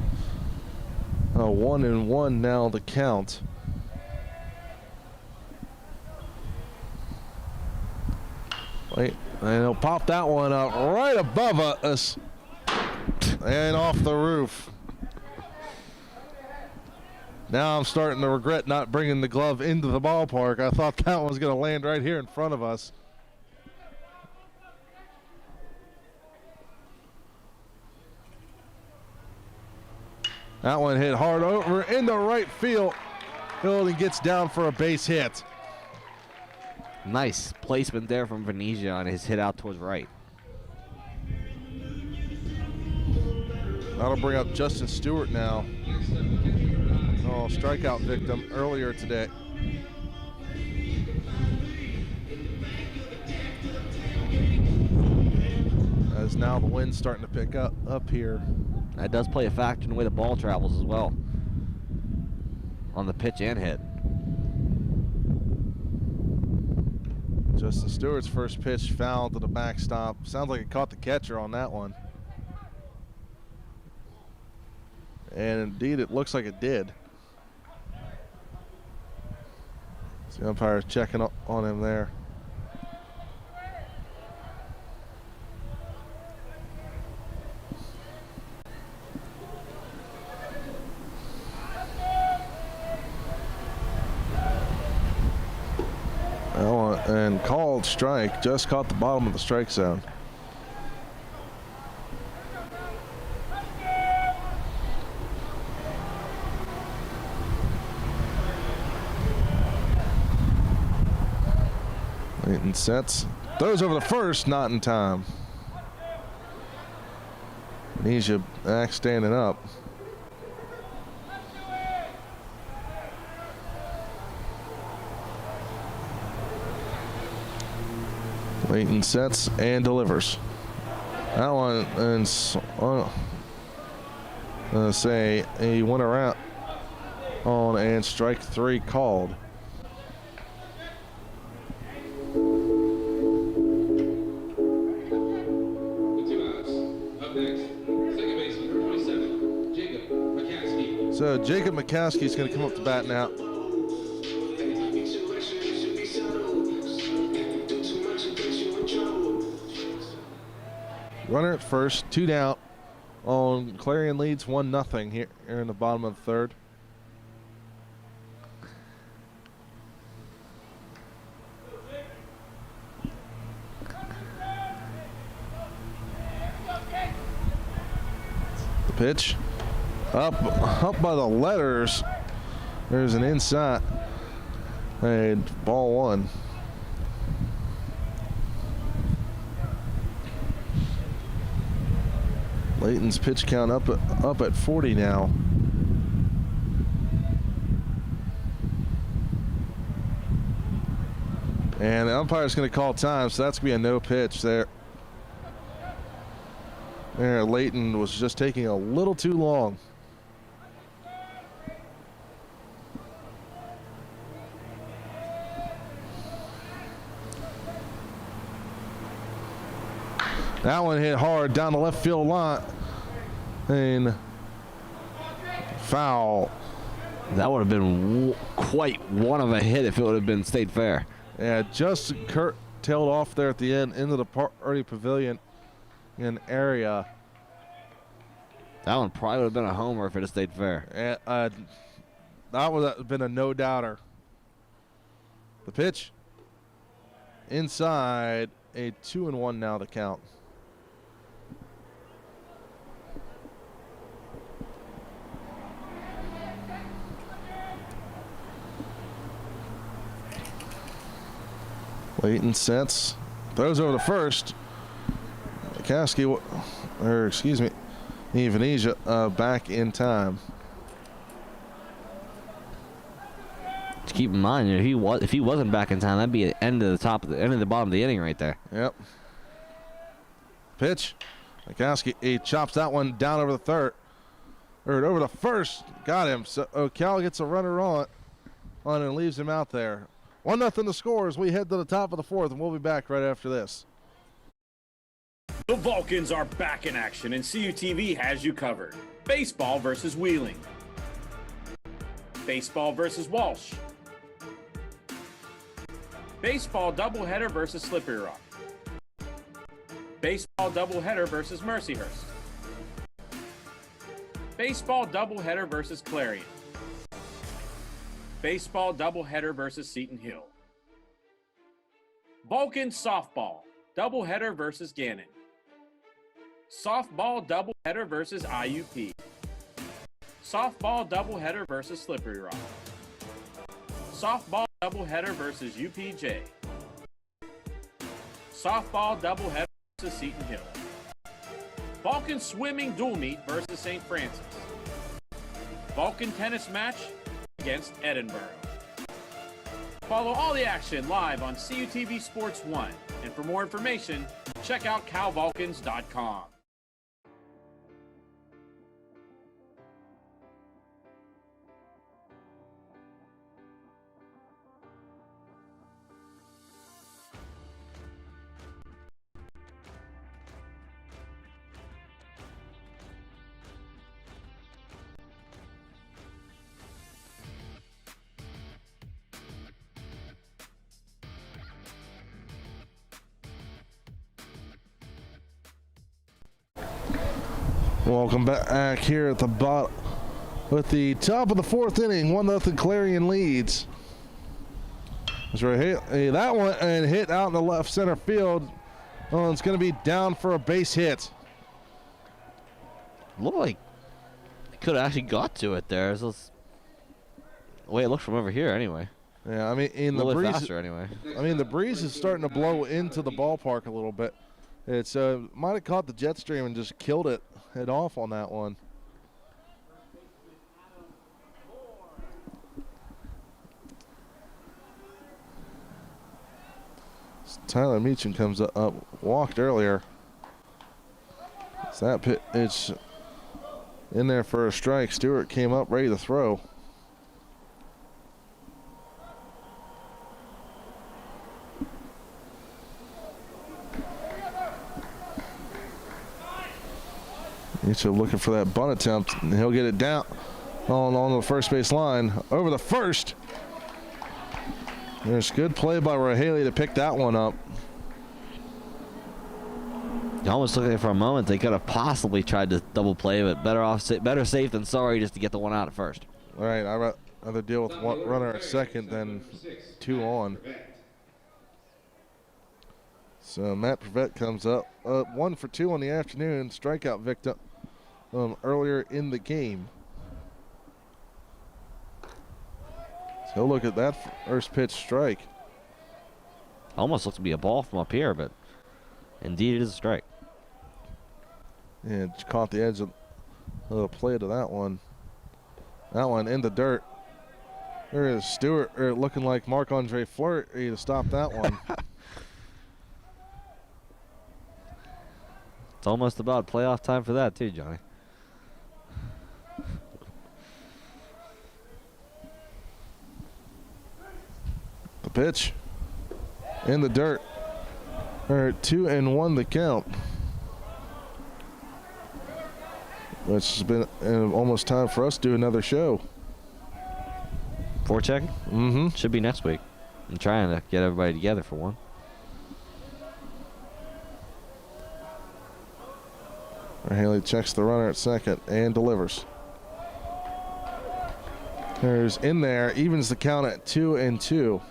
1-1 now the count. Wait, and he'll pop that one up right above us and off the roof. Now I'm starting to regret not bringing the glove into the ballpark. I thought that one was going to land right here in front of us. That one hit hard over into right field. Fielding gets down for a base hit. Nice placement there from Venezia on his hit out towards right. That'll bring up Justin Stewart now. Oh, strikeout victim earlier today. As now the wind's starting to pick up here. That does play a factor in the way the ball travels as well on the pitch and hit. Justin Stewart's first pitch foul to the backstop. Sounds like it caught the catcher on that one. And indeed, it looks like it did. The umpire's checking on him there. And called strike, just caught the bottom of the strike zone. Layton sets, throws over the first, not in time. Venezia back standing up. Layton sets and delivers. That one, and say he went around on and strike three called. So Jacob McCaskey's going to come up to bat now. Runner at first, 2 down. On Clarion leads 1-0 here in the bottom of the third. The pitch up by the letters. There's an inside. And ball one. Layton's pitch count up at 40 now. And the umpire's going to call time, so that's going to be a no pitch there. There, Layton was just taking a little too long. That one hit hard down the left field line and foul. That would have been quite one of a hit if it would have been stayed fair. Yeah, just tailed off there at the end into the party pavilion in area. That one probably would have been a homer if it had stayed fair. And, that would have been a no-doubter. The pitch inside, a 2-1 now to count. Layton sets, throws over the first. McCaskey, or excuse me, Venezia back in time. To keep in mind, if he wasn't back in time, that'd be the end of the bottom of the inning right there. Yep. Pitch, McCaskey, he chops that one down over the third, or over the first. Got him. So Cal gets a runner on and leaves him out there. 1-0 to score as we head to the top of the fourth, and we'll be back right after this. The Vulcans are back in action, and CUTV has you covered. Baseball versus Wheeling. Baseball versus Walsh. Baseball doubleheader versus Slippery Rock. Baseball doubleheader versus Mercyhurst. Baseball doubleheader versus Clarion. Baseball doubleheader versus Seton Hill. Vulcan softball doubleheader versus Gannon. Softball doubleheader versus IUP. Softball doubleheader versus Slippery Rock. Softball doubleheader versus UPJ. Softball doubleheader versus Seton Hill. Vulcan swimming dual meet versus St. Francis. Vulcan tennis match against Edinburgh. Follow all the action live on CUTV Sports 1. And for more information, check out calvulcans.com. Welcome back here at the bottom with the top of the fourth inning. 1-0 Clarion leads. That's right. That one and hit out in the left center field. Oh, it's going to be down for a base hit. Looked like it could have actually got to it there. The way it looks from over here, anyway. Yeah, I mean, in a the little bit breeze. faster, anyway. I mean, the breeze is starting to blow into the ballpark a little bit. It's might have caught the jet stream and just killed it head off on that one. Tyler Meacham comes up, walked earlier. So that pitch, it's in there for a strike. Stewart came up ready to throw. Meacham looking for that bunt attempt, and he'll get it down on the first base line. Over the first. There's good play by Haley to pick that one up. You almost looked at it for a moment. They could have possibly tried to double play, but better safe than sorry just to get the one out at first. All right, I'd rather deal with one runner at second than two on. So Matt Prevette comes up. 1 for 2 on the afternoon. Strikeout victim earlier in the game. So look at that first pitch strike. Almost looks to be a ball from up here, but indeed it is a strike. Yeah, just caught the edge of the plate of that one. That one in the dirt. There is Stewart looking like Marc-Andre Fleury to stop that one. It's almost about playoff time for that too, Johnny. The pitch in the dirt. 2-1 the count. Which has been almost time for us to do another show. Forecheck? Mm-hmm. Should be next week. I'm trying to get everybody together for one. Haley checks the runner at second and delivers. There's in there, evens the count at 2-2.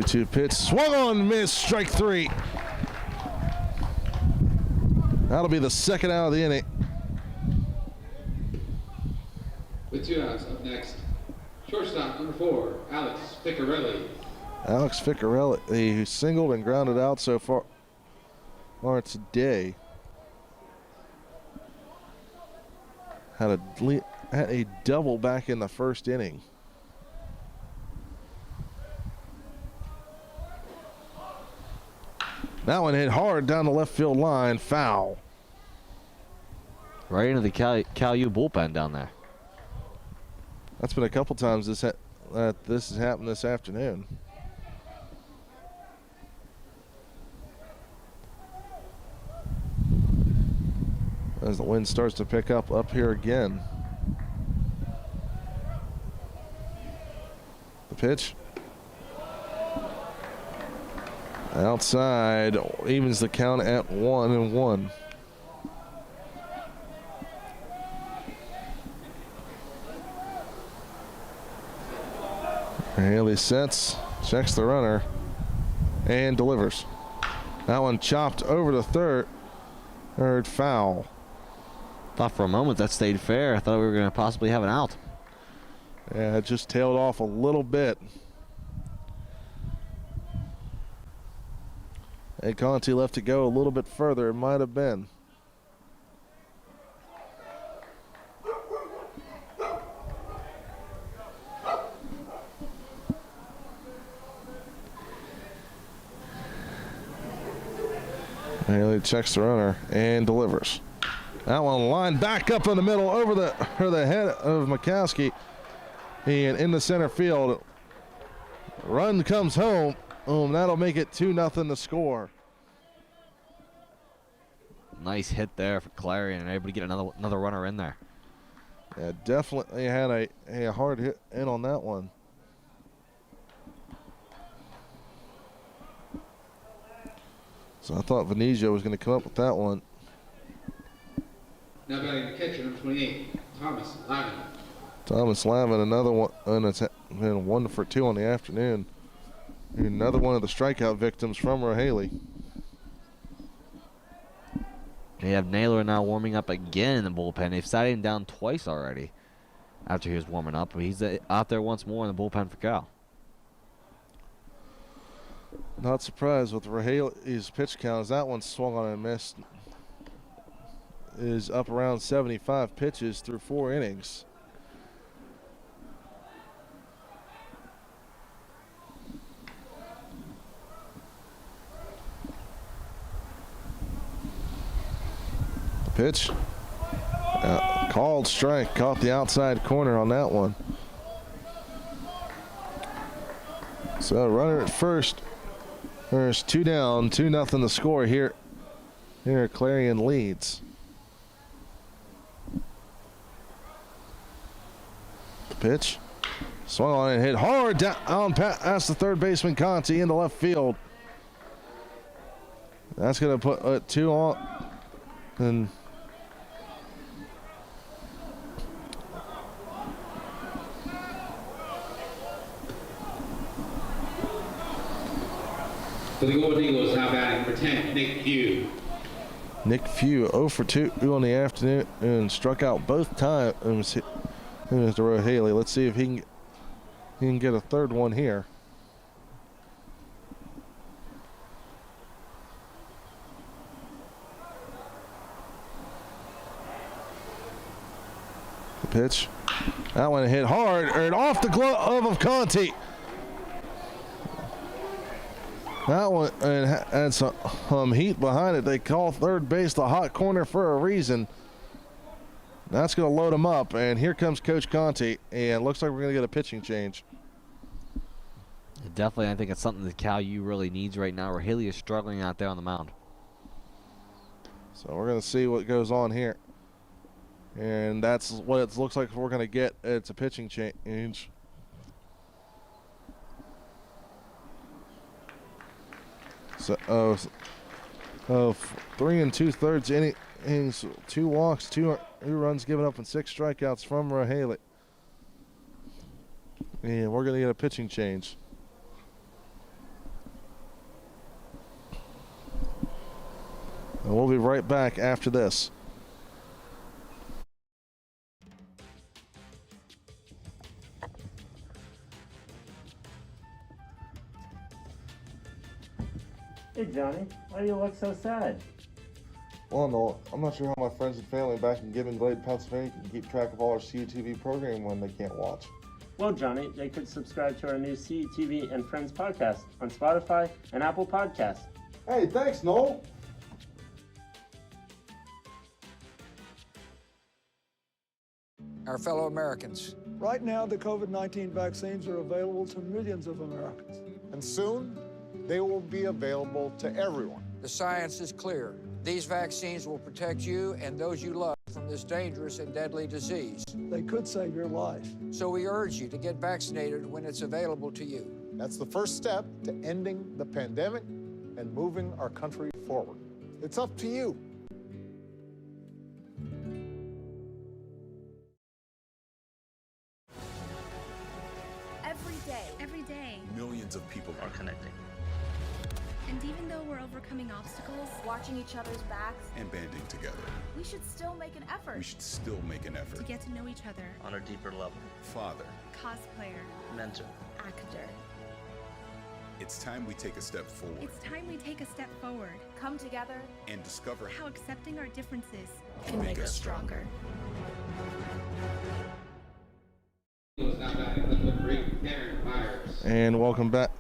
Two pitch, swung on, missed, strike 3. That'll be the second out of the inning. With 2 outs, up next, shortstop number 4, Alex Ficarelli. Alex Ficarelli, he singled and grounded out so far today. Had a double back in the first inning. That one hit hard down the left field line, foul. Right into the Cal U bullpen down there. That's been a couple times this has happened this afternoon. as the wind starts to pick up here again. The pitch. Outside, evens the count at 1-1. Haley sets, checks the runner, and delivers. That one chopped over the third foul. Thought for a moment that stayed fair. I thought we were going to possibly have an out. Yeah, it just tailed off a little bit. And Conti left to go a little bit further. It might have been. Haley checks the runner and delivers. That one lined back up in the middle over the head of Mikowski. And in the center field. Run comes home. That'll make it 2-0 to score. Nice hit there for Clarion and able to get another runner in there. Yeah, definitely had a hard hit in on that one. So I thought Venezia was going to come up with that one. Now batting the catcher, number 28, Thomas Lavin. Thomas Lavin, another one, and it's been 1 for 2 on the afternoon. Another one of the strikeout victims from Haley. They have Naylor now warming up again in the bullpen. They've sat him down twice already after he was warming up. But he's out there once more in the bullpen for Cal. Not surprised with Haley's pitch count as that one swung on and missed. Is up around 75 pitches through 4 innings. Pitch. Called strike. Caught the outside corner on that one. So runner at first. There's 2 down, 2-0 the score here. Here Clarion leads. Pitch. Swung on and hit hard down past the third baseman Conti into left field. That's going to put 2 on. And For the Golden Eagles, now batting number 10, Nick Few. Nick Few 0 for 2 on the afternoon and struck out both times. Mr. Haley. Let's see if he can get a third one here. The pitch. That one hit hard and off the glove of Conti. That one and had some heat behind it. They call third base the hot corner for a reason. That's going to load him up, and here comes Coach Conti, and looks like we're going to get a pitching change. Definitely, I think it's something that Cal U really needs right now. Haley is struggling out there on the mound. So we're going to see what goes on here. And that's what it looks like we're going to get. It's a pitching change. So, 3 2/3 innings, 2 walks, 2 runs given up, and 6 strikeouts from Haley. And we're going to get a pitching change. And we'll be right back after this. Hey Johnny, why do you look so sad? Well, no, I'm not sure how my friends and family back in Gibbon Glade, Pennsylvania can keep track of all our CUTV programming when they can't watch. Well, Johnny, they could subscribe to our new CUTV and Friends podcast on Spotify and Apple Podcasts. Hey, thanks, Noel. Our fellow Americans. Right now, the COVID-19 vaccines are available to millions of Americans. And soon, they will be available to everyone. The science is clear. These vaccines will protect you and those you love from this dangerous and deadly disease. They could save your life. So we urge you to get vaccinated when it's available to you. That's the first step to ending the pandemic and moving our country forward. It's up to you. Every day, millions of people are connecting. And even though we're overcoming obstacles, watching each other's backs, and banding together, we should still make an effort. We should still make an effort to get to know each other on a deeper level. Father, cosplayer, mentor, actor. It's time we take a step forward. It's time we take a step forward. Come together and discover how accepting our differences can make us stronger. And welcome back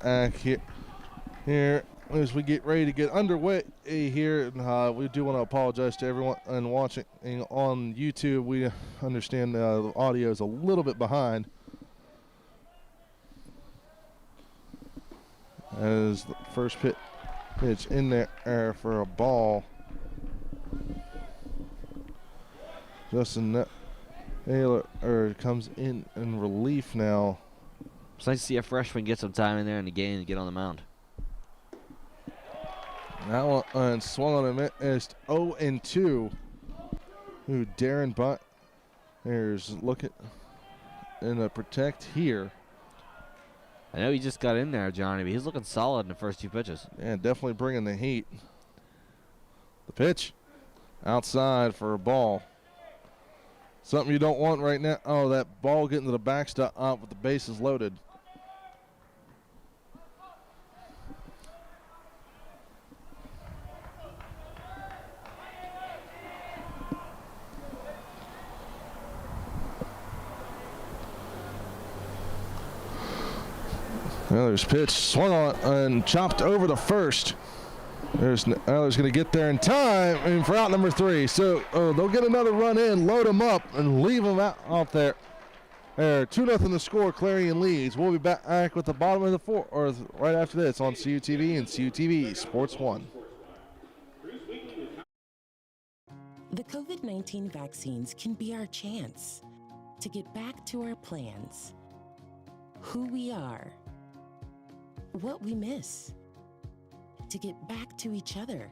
here as we get ready to get underway here. We do want to apologize to everyone and watching on YouTube. We understand the audio is a little bit behind as the first pitch in there for a ball. Justin Taylor comes in relief now. It's nice to see a freshman get some time in there in the game and get on the mound. That one swung on a missed 0-2. Who Darren Butt there's looking in a protect here. I know he just got in there, Johnny, but he's looking solid in the first two pitches. Yeah, definitely bringing the heat. The pitch outside for a ball. Something you don't want right now. Oh, that ball getting to the backstop with the bases loaded. There's pitch swung on and chopped over to first. There's going to get there in time and for out number 3. So they'll get another run in, load them up, and leave them out there. 2-0 the score. Clarion leads. We'll be back with the bottom of the fourth, or right after this on CUTV and CUTV Sports 1. The COVID-19 vaccines can be our chance to get back to our plans, who we are, what we miss, to get back to each other,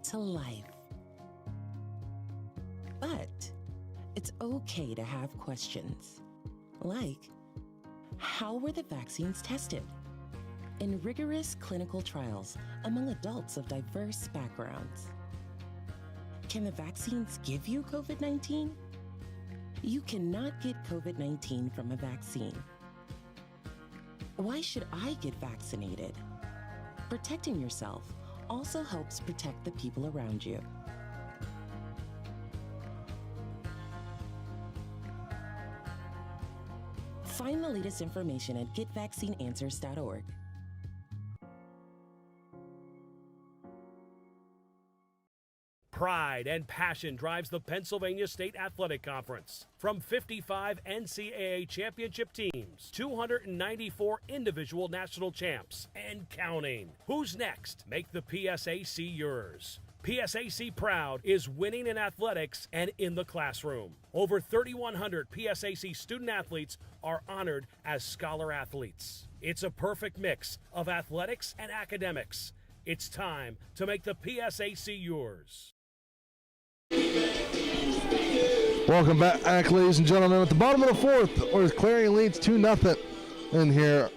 to life. But it's okay to have questions, like, how were the vaccines tested? In rigorous clinical trials among adults of diverse backgrounds. Can the vaccines give you COVID-19? You cannot get COVID-19 from a vaccine. Why should I get vaccinated? Protecting yourself also helps protect the people around you. Find the latest information at getvaccineanswers.org. Pride and passion drives the Pennsylvania State Athletic Conference. From 55 NCAA championship teams, 294 individual national champs, and counting. Who's next? Make the PSAC yours. PSAC Proud is winning in athletics and in the classroom. Over 3,100 PSAC student athletes are honored as scholar athletes. It's a perfect mix of athletics and academics. It's time to make the PSAC yours. Welcome back, ladies and gentlemen. At the bottom of the fourth, where Clarion leads 2-0 in here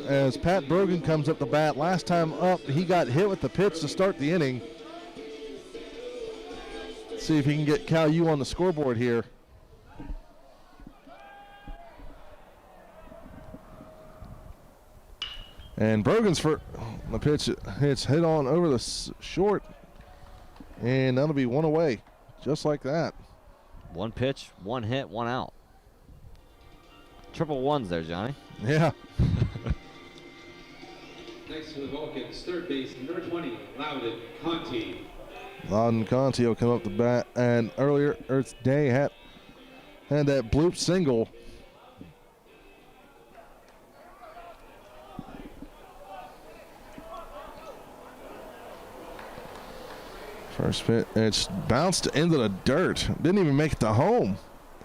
as Pat Brogan comes up the bat. Last time up, he got hit with the pitch to start the inning. Let's see if he can get Cal U on the scoreboard here. And Brogan's for the pitch. It's hit on over the short, and that'll be one away, just like that. One pitch, one hit, one out. Triple ones there, Johnny. Yeah. Next to the Vulcans, third base, number 20, Loudon Conti. Loudon Conti will come up the bat, and earlier Earth Day had that bloop single. First pitch, it's bounced into the dirt. Didn't even make it to home.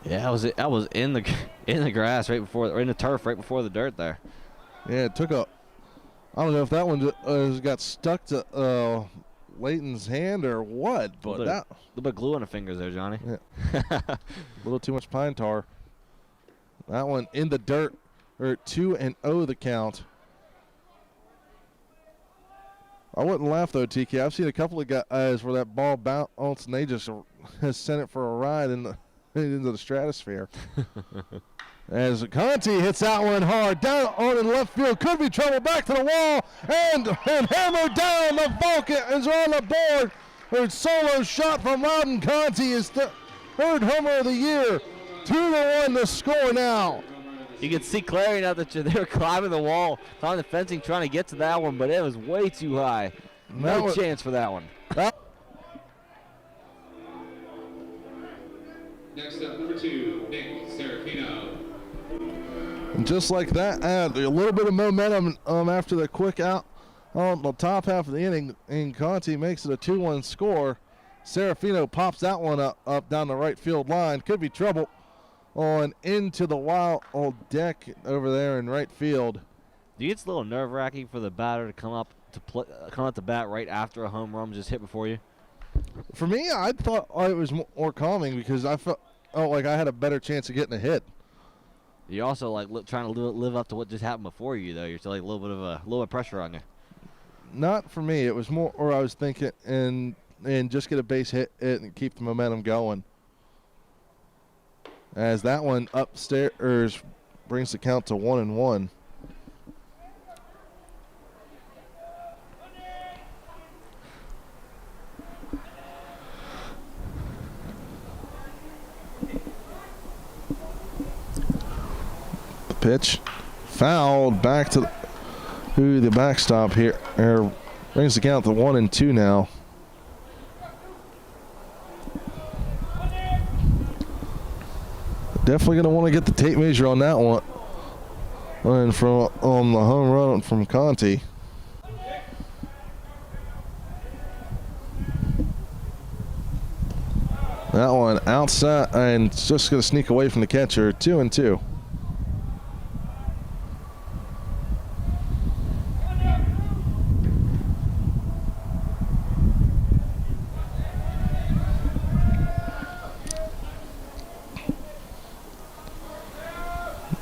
Yeah, I was in the grass right before, or in the turf right before the dirt there. Yeah, it took a. I don't know if that one got stuck to Leighton's hand or what, but a little bit of glue on the fingers there, Johnny. Yeah. A little too much pine tar. That one in the dirt, or 2-0 the count. I wouldn't laugh though, TK. I've seen a couple of guys where that ball bounced and they just sent it for a ride into the stratosphere. As Conti hits that one hard down on in left field, could be trouble, back to the wall and hammered down. The Vulcan is on the board. A solo shot from Loudon Conti is the third homer of the year. 2-1 the score now. You can see Clarion out there. They were climbing the wall, climbing the fencing, trying to get to that one, but it was way too high. No chance for that one. Next up, number 2, Nick Serafino. And just like that, add a little bit of momentum after the quick out on the top half of the inning, and Conti makes it a 2-1 score. Serafino pops that one up down the right field line. Could be trouble on into the wild old deck over there in right field. Do you think it's a little nerve-wracking for the batter to come up to bat right after a home run just hit before you? For me, I thought it was more calming because I felt like I had a better chance of getting a hit. You're also like trying to live up to what just happened before you, though. You're still like a little bit of pressure on you. Not for me. It was more, or I was thinking, and just get a base hit and keep the momentum going. As that one upstairs brings the count to 1-1. The pitch fouled back to the backstop here. Brings the count to 1-2 now. Definitely going to want to get the tape measure on that one. And from on the home run from Conti. That one outside and just going to sneak away from the catcher. 2-2.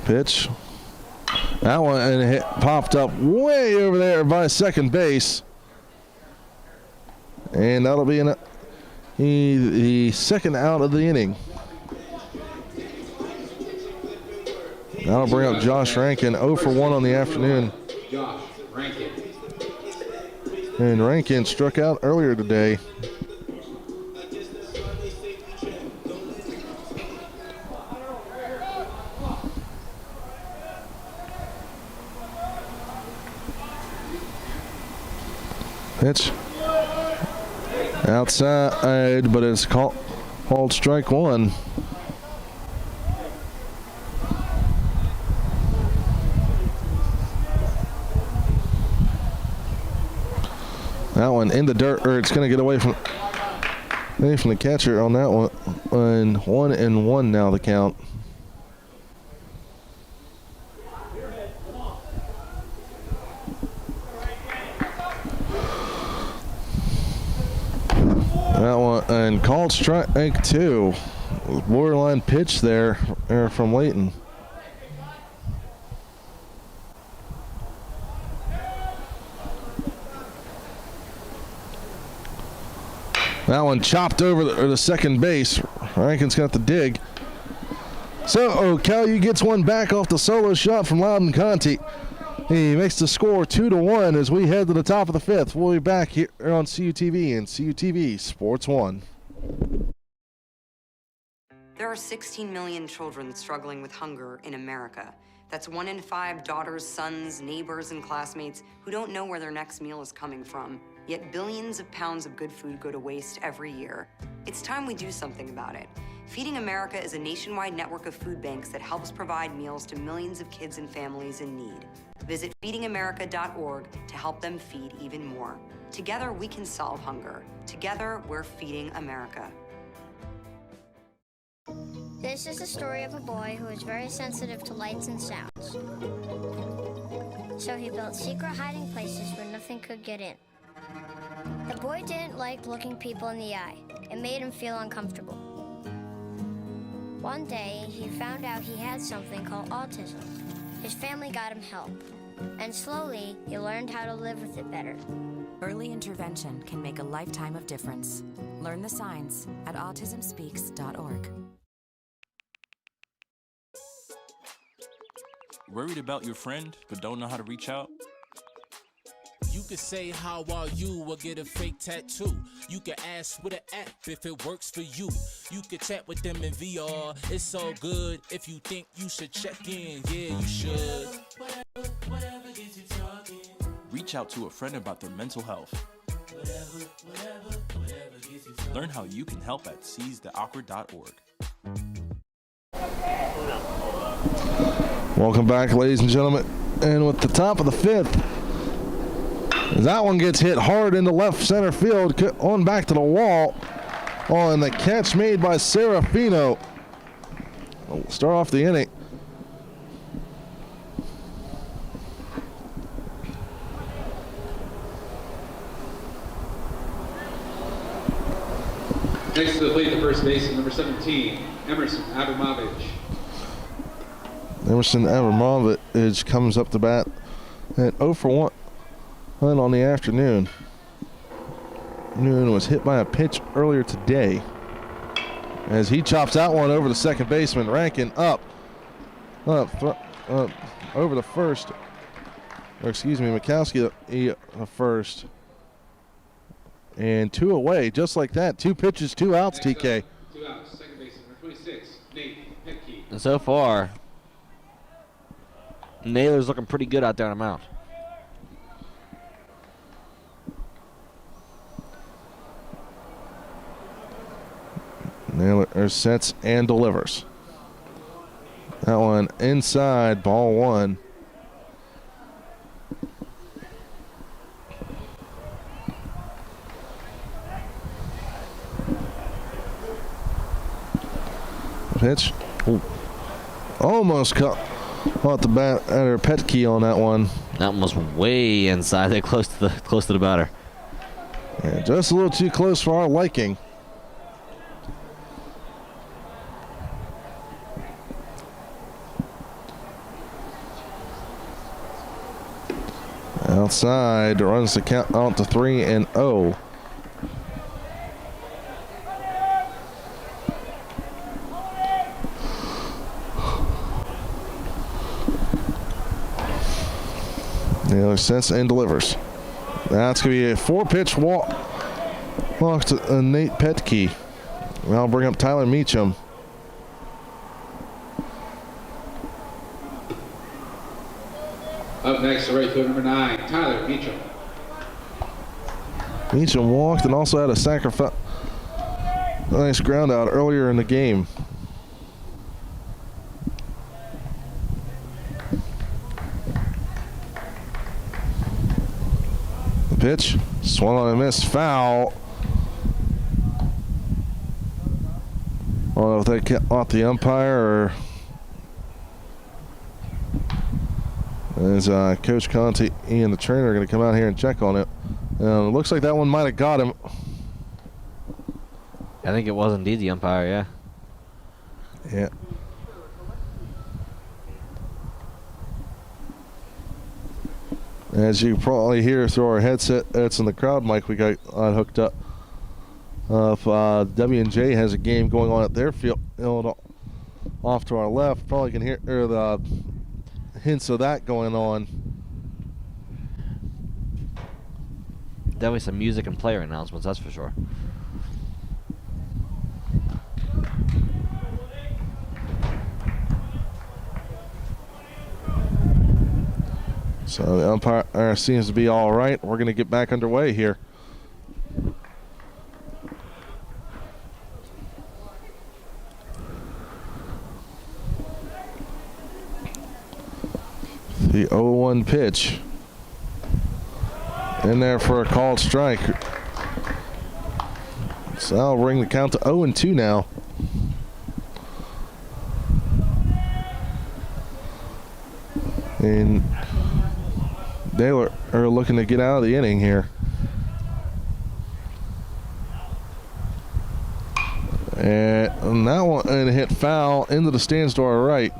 Pitch. That one popped up way over there by second base. And that'll be the second out of the inning. That'll bring up Josh Rankin, 0 for 1 on the afternoon. Josh Rankin. And Rankin struck out earlier today. Pitch outside, but it's called strike one. That one in the dirt, or it's going to get away from the catcher on that one. And 1-1 now the count. That one, and called strike 2. Borderline pitch there from Leighton. That one chopped over the second base. Rankin's got the dig. So Cal-U gets one back off the solo shot from Loudon Conti. He makes the score 2-1 as we head to the top of the fifth. We'll be back here on CUTV and CUTV Sports 1. There are 16 million children struggling with hunger in America. That's 1 in 5 daughters, sons, neighbors, and classmates who don't know where their next meal is coming from. Yet billions of pounds of good food go to waste every year. It's time we do something about it. Feeding America is a nationwide network of food banks that helps provide meals to millions of kids and families in need. Visit feedingamerica.org to help them feed even more. Together, we can solve hunger. Together, we're feeding America. This is the story of a boy who is very sensitive to lights and sounds. So he built secret hiding places where nothing could get in. The boy didn't like looking people in the eye. It made him feel uncomfortable. One day, he found out he had something called autism. His family got him help. And slowly, he learned how to live with it better. Early intervention can make a lifetime of difference. Learn the signs at autismspeaks.org. Worried about your friend but don't know how to reach out? You could say how are you or get a fake tattoo. You could ask with an app if it works for you. You could chat with them in VR. It's all good if you think you should check in. Yeah, you should. Whatever gets you talking. Reach out to a friend about their mental health. Whatever gets you talking. Learn how you can help at seizetheawkward.org. Welcome back, ladies and gentlemen. And with the top of the fifth, that one gets hit hard into left center field, on back to the wall on the catch made by Serafino. We'll start off the inning. Next to the plate, the first baseman, number 17, Emerson Abramovich. Emerson Abramovich comes up to bat at 0 for 1 on the afternoon. Noon was hit by a pitch earlier today as he chops out one over the second baseman. Rankin up over the first, or excuse me, Mikowski the first. And 2 away, just like that. 2 pitches, 2 outs, TK. 2 outs, second baseman, number 26, Nate Petke. And so far, Naylor's looking pretty good out there on the mound. Naylor sets and delivers. That one inside, ball 1. Pitch. Ooh. Almost caught the bat or Petke on that one. That one was way inside. They close to the batter. Yeah, just a little too close for our liking. Outside, runs the count out to 3-0. Naylor sets and delivers. That's going to be a 4-pitch walk to Nate Petke. I'll bring up Tyler Meacham. Up next, the right fielder, number 9, Tyler Meacham. Meacham walked and also had a sacrifice. Nice ground out earlier in the game. The pitch, swung on and missed, foul. I don't know if they caught the umpire or as Coach Conte and the trainer are going to come out here and check on it. It looks like that one might have got him. I think it was indeed the umpire, yeah. Yeah. As you probably hear through our headset, that's in the crowd mic we got hooked up. If W&J has a game going on at their field off to our left, probably can hear the hints of that going on. Definitely some music and player announcements, that's for sure. So the umpire seems to be all right. We're going to get back underway here. The 0-1 pitch in there for a called strike. So that'll bring the count to 0-2 now. And they are looking to get out of the inning here. And that one hit foul into the stands to our right.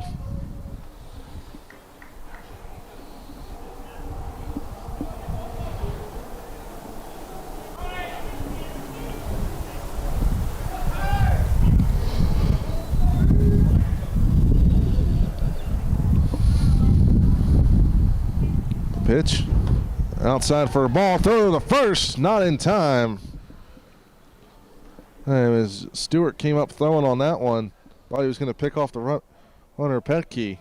Pitch outside for a ball, throw to the first, not in time. And as Stewart came up throwing on that one, thought he was going to pick off the runner Petke.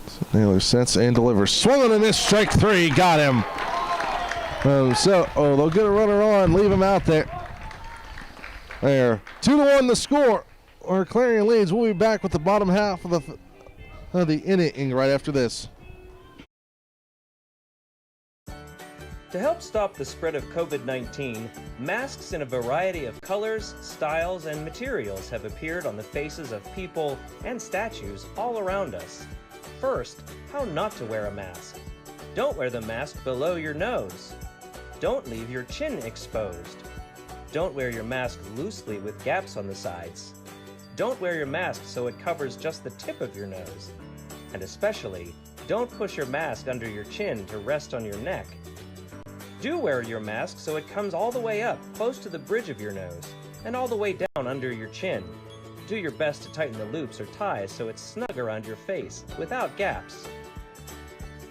So Naylor sets and delivers. Swung on and missed, strike three, got him. They'll get a runner on, leave him out there. There, 2-1 the score. Our Clarion leads. We'll be back with the bottom half of the inning right after this. To help stop the spread of COVID-19, masks in a variety of colors, styles, and materials have appeared on the faces of people and statues all around us. First, how not to wear a mask. Don't wear the mask below your nose. Don't leave your chin exposed. Don't wear your mask loosely with gaps on the sides. Don't wear your mask so it covers just the tip of your nose. And especially, don't push your mask under your chin to rest on your neck. Do wear your mask so it comes all the way up, close to the bridge of your nose, and all the way down under your chin. Do your best to tighten the loops or ties so it's snug around your face, without gaps.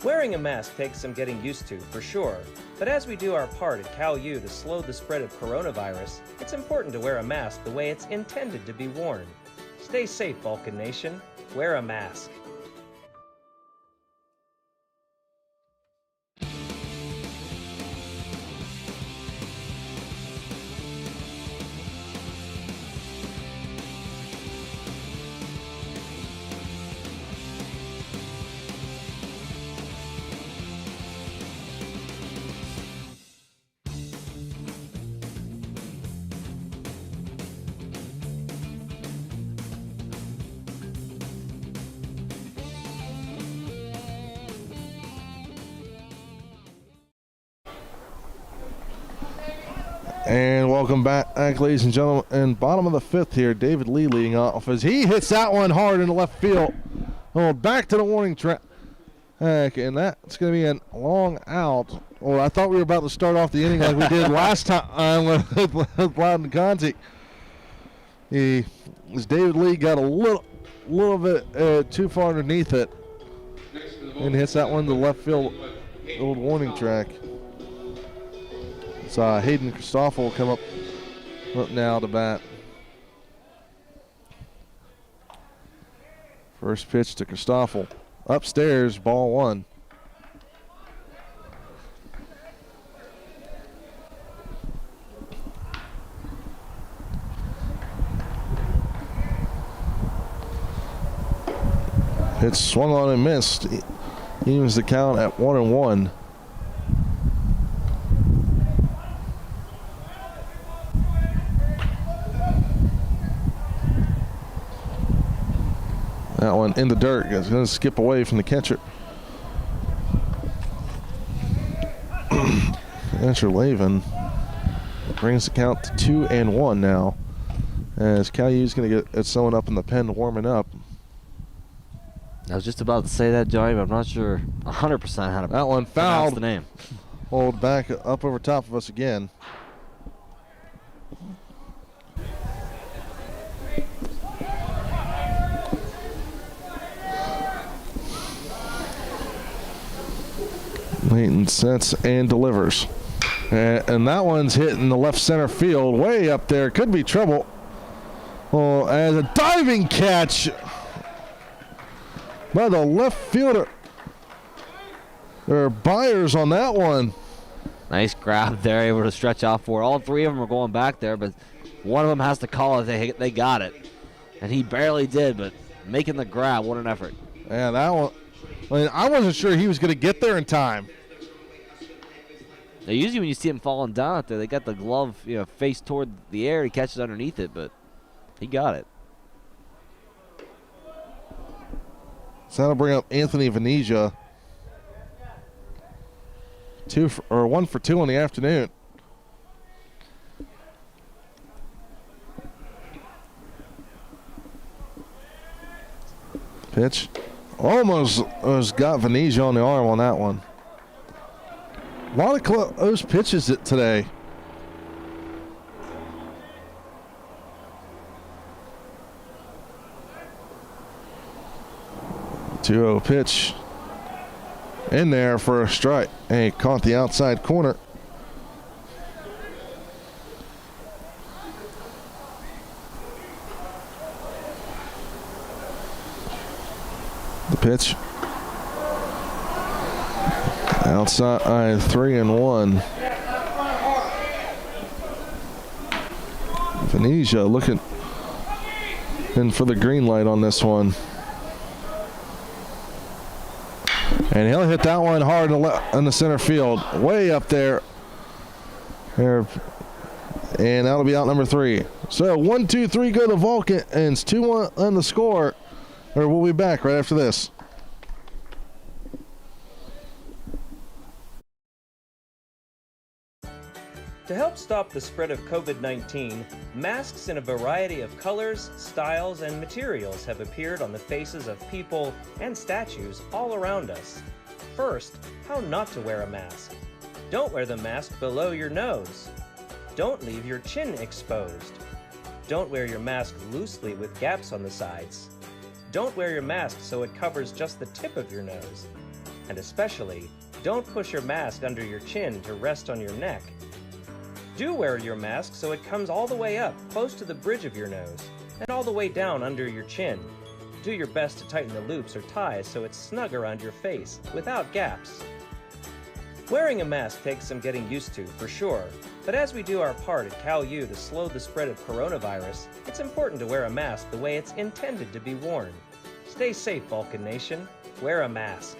Wearing a mask takes some getting used to, for sure, but as we do our part at Cal U to slow the spread of coronavirus, it's important to wear a mask the way it's intended to be worn. Stay safe, Vulcan Nation. Wear a mask. And welcome back, ladies and gentlemen. And bottom of the fifth here, David Lee leading off as he hits that one hard into left field. Oh, back to the warning track. And that's going to be a long out. Well, I thought we were about to start off the inning like we did last time with Loudon Conti. As David Lee got a little bit too far underneath it and hits that one to the left field old warning track. So Hayden Christoffel will come up now to bat. First pitch to Christoffel. Upstairs, ball one. It's swung on and missed. Evens the count at 1-1. That one in the dirt. It's going to skip away from the catcher. Catcher Lavin brings the count to 2-1 now. As Cal U's going to get someone up in the pen warming up. I was just about to say that, Johnny, but I'm not sure 100% how to that one fouled. The name. Hold back up over top of us again. Layton sets and delivers. And that one's hitting the left center field way up there. Could be trouble. Oh, as a diving catch by the left fielder. There are buyers on that one. Nice grab there, able to stretch out for it. All three of them are going back there, but one of them has to call it. They got it. And he barely did, but making the grab, what an effort. Yeah, that one. I mean, I wasn't sure he was going to get there in time. Now, usually when you see him falling down out there, they got the glove, face toward the air. He catches underneath it, but he got it. So that'll bring up Anthony Venezia. 1 for 2 in the afternoon. Pitch. Almost got Venezia on the arm on that one. A lot of close pitches today. Two-0 pitch in there for a strike. Hey, caught the outside corner. The pitch. Outside 3-1. Venezia looking in for the green light on this one. And he'll hit that one hard in the center field. Way up there. And that'll be out number 3. So 1, 2, 3 go to Vulcans. 2-1 on the score. Or we'll be back right after this. To help stop the spread of COVID-19, masks in a variety of colors, styles, and materials have appeared on the faces of people and statues all around us. First, how not to wear a mask. Don't wear the mask below your nose. Don't leave your chin exposed. Don't wear your mask loosely with gaps on the sides. Don't wear your mask so it covers just the tip of your nose. And especially, don't push your mask under your chin to rest on your neck. Do wear your mask so it comes all the way up, close to the bridge of your nose, and all the way down under your chin. Do your best to tighten the loops or ties so it's snug around your face, without gaps. Wearing a mask takes some getting used to, for sure, but as we do our part at Cal U to slow the spread of coronavirus, it's important to wear a mask the way it's intended to be worn. Stay safe, Vulcan Nation. Wear a mask.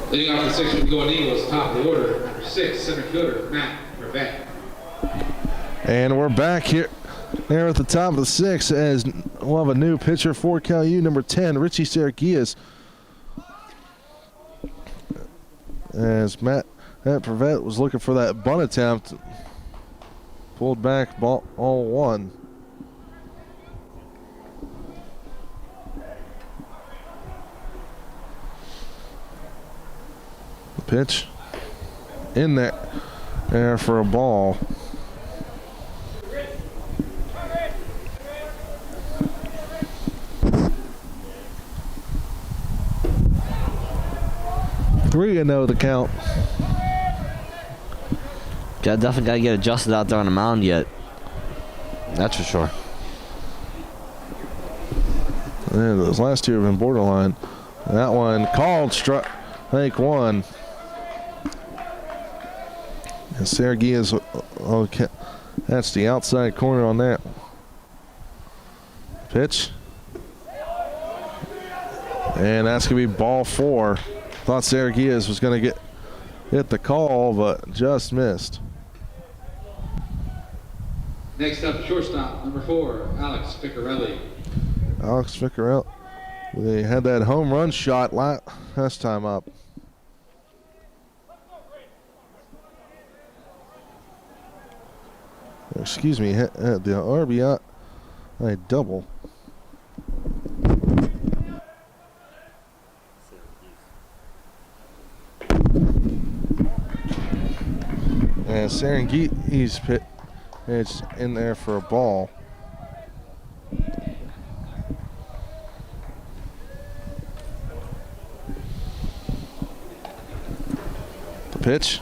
Leading off the 6th with the Golden Eagles, top of the order, number 6, center fielder, Matt Rivette. And we're back here at the top of the 6th as we'll have a new pitcher for Cal U, number 10, Richie Sarakias. As Matt Rivette was looking for that bunt attempt, pulled back, ball all 1. Pitch in there for a ball. Three to know the count. Definitely got to get adjusted out there on the mound yet. That's for sure. And those last two have been borderline. That one called strike 1. And Saragias, okay, that's the outside corner on that. Pitch. And that's going to be ball 4. Thought Saragias was going to hit the call, but just missed. Next up, shortstop, number 4, Alex Ficarelli. Alex Ficarelli They had that home run shot last time up. Excuse me, the RBI double. And Serengeti's pit, it's in there for a ball. The pitch.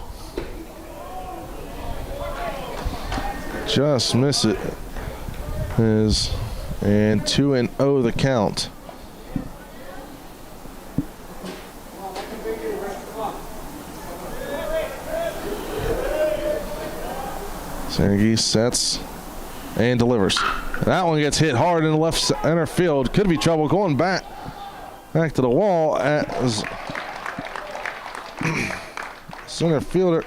Just miss it. And 2-0 the count. Serengeti sets and delivers. That one gets hit hard in the left center field. Could be trouble going back to the wall as center fielder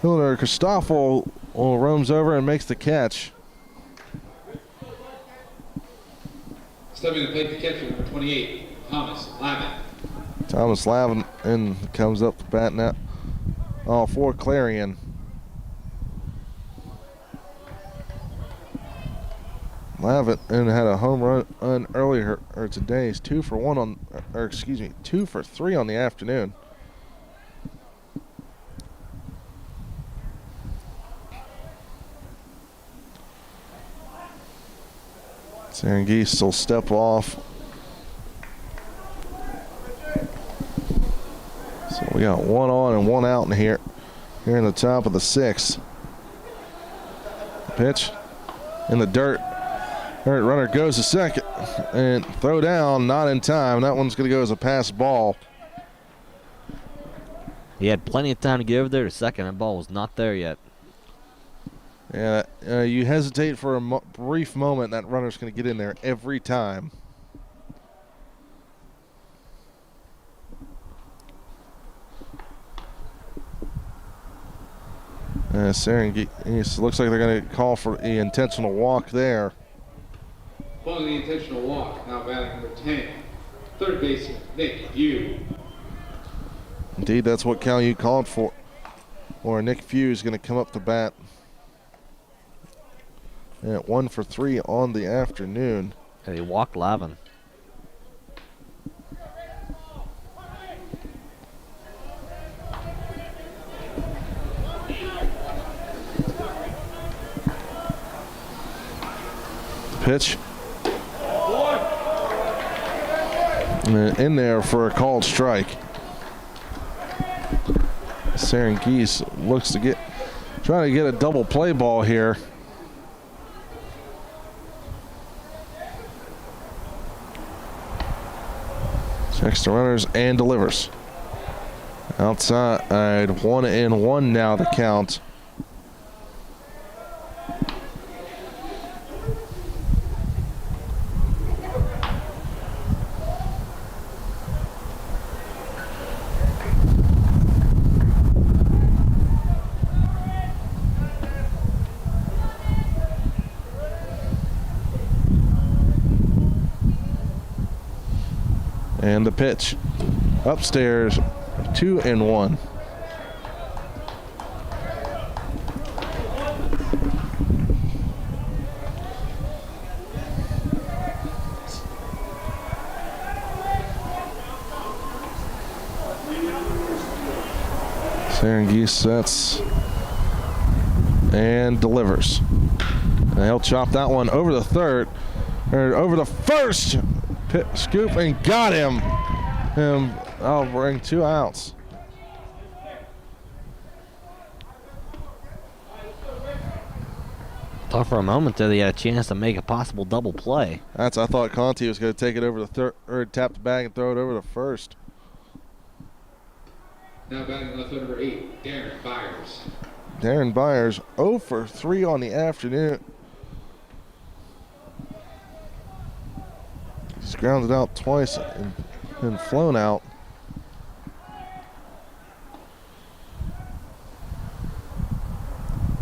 Christoffel roams over and makes the catch. Stepping to plate, the catcher, number 28, Thomas Lavin. Thomas Lavin and comes up to bat now. Oh, for Clarion. Lavin and had a home run earlier or today. He's 2 for 3 on the afternoon. Serengeti will step off. So we got 1 on and 1 out in here in the top of the 6th. Pitch in the dirt. Runner goes to second and throw down, not in time. That one's going to go as a pass ball. He had plenty of time to get over there to second. That ball was not there yet. Yeah, you hesitate for a brief moment. That runner's going to get in there every time. Serengeti, looks like they're going to call for the intentional walk there. Calling the intentional walk, now batting number 10, third baseman, Nick Few. Indeed, that's what Cal U called for. Or Nick Few is going to come up to bat. At 1 for 3 on the afternoon. And he walked Lavin. Pitch. In there for a called strike. Serengeti looks to trying to get a double play ball here. Checks the runners and delivers. Outside, 1-1 now the count. And the pitch upstairs, 2-1. Serengeti sets and delivers. And he'll chop that one over the third, or over the first. Scoop and got him. I'll bring 2 outs. Thought for a moment there they had a chance to make a possible double play. I thought Conti was going to take it over the third, tap the bag and throw it over the first. Now batting left field number 8, Darren Byers. Darren Byers 0 for 3 on the afternoon. He's grounded out twice and flown out.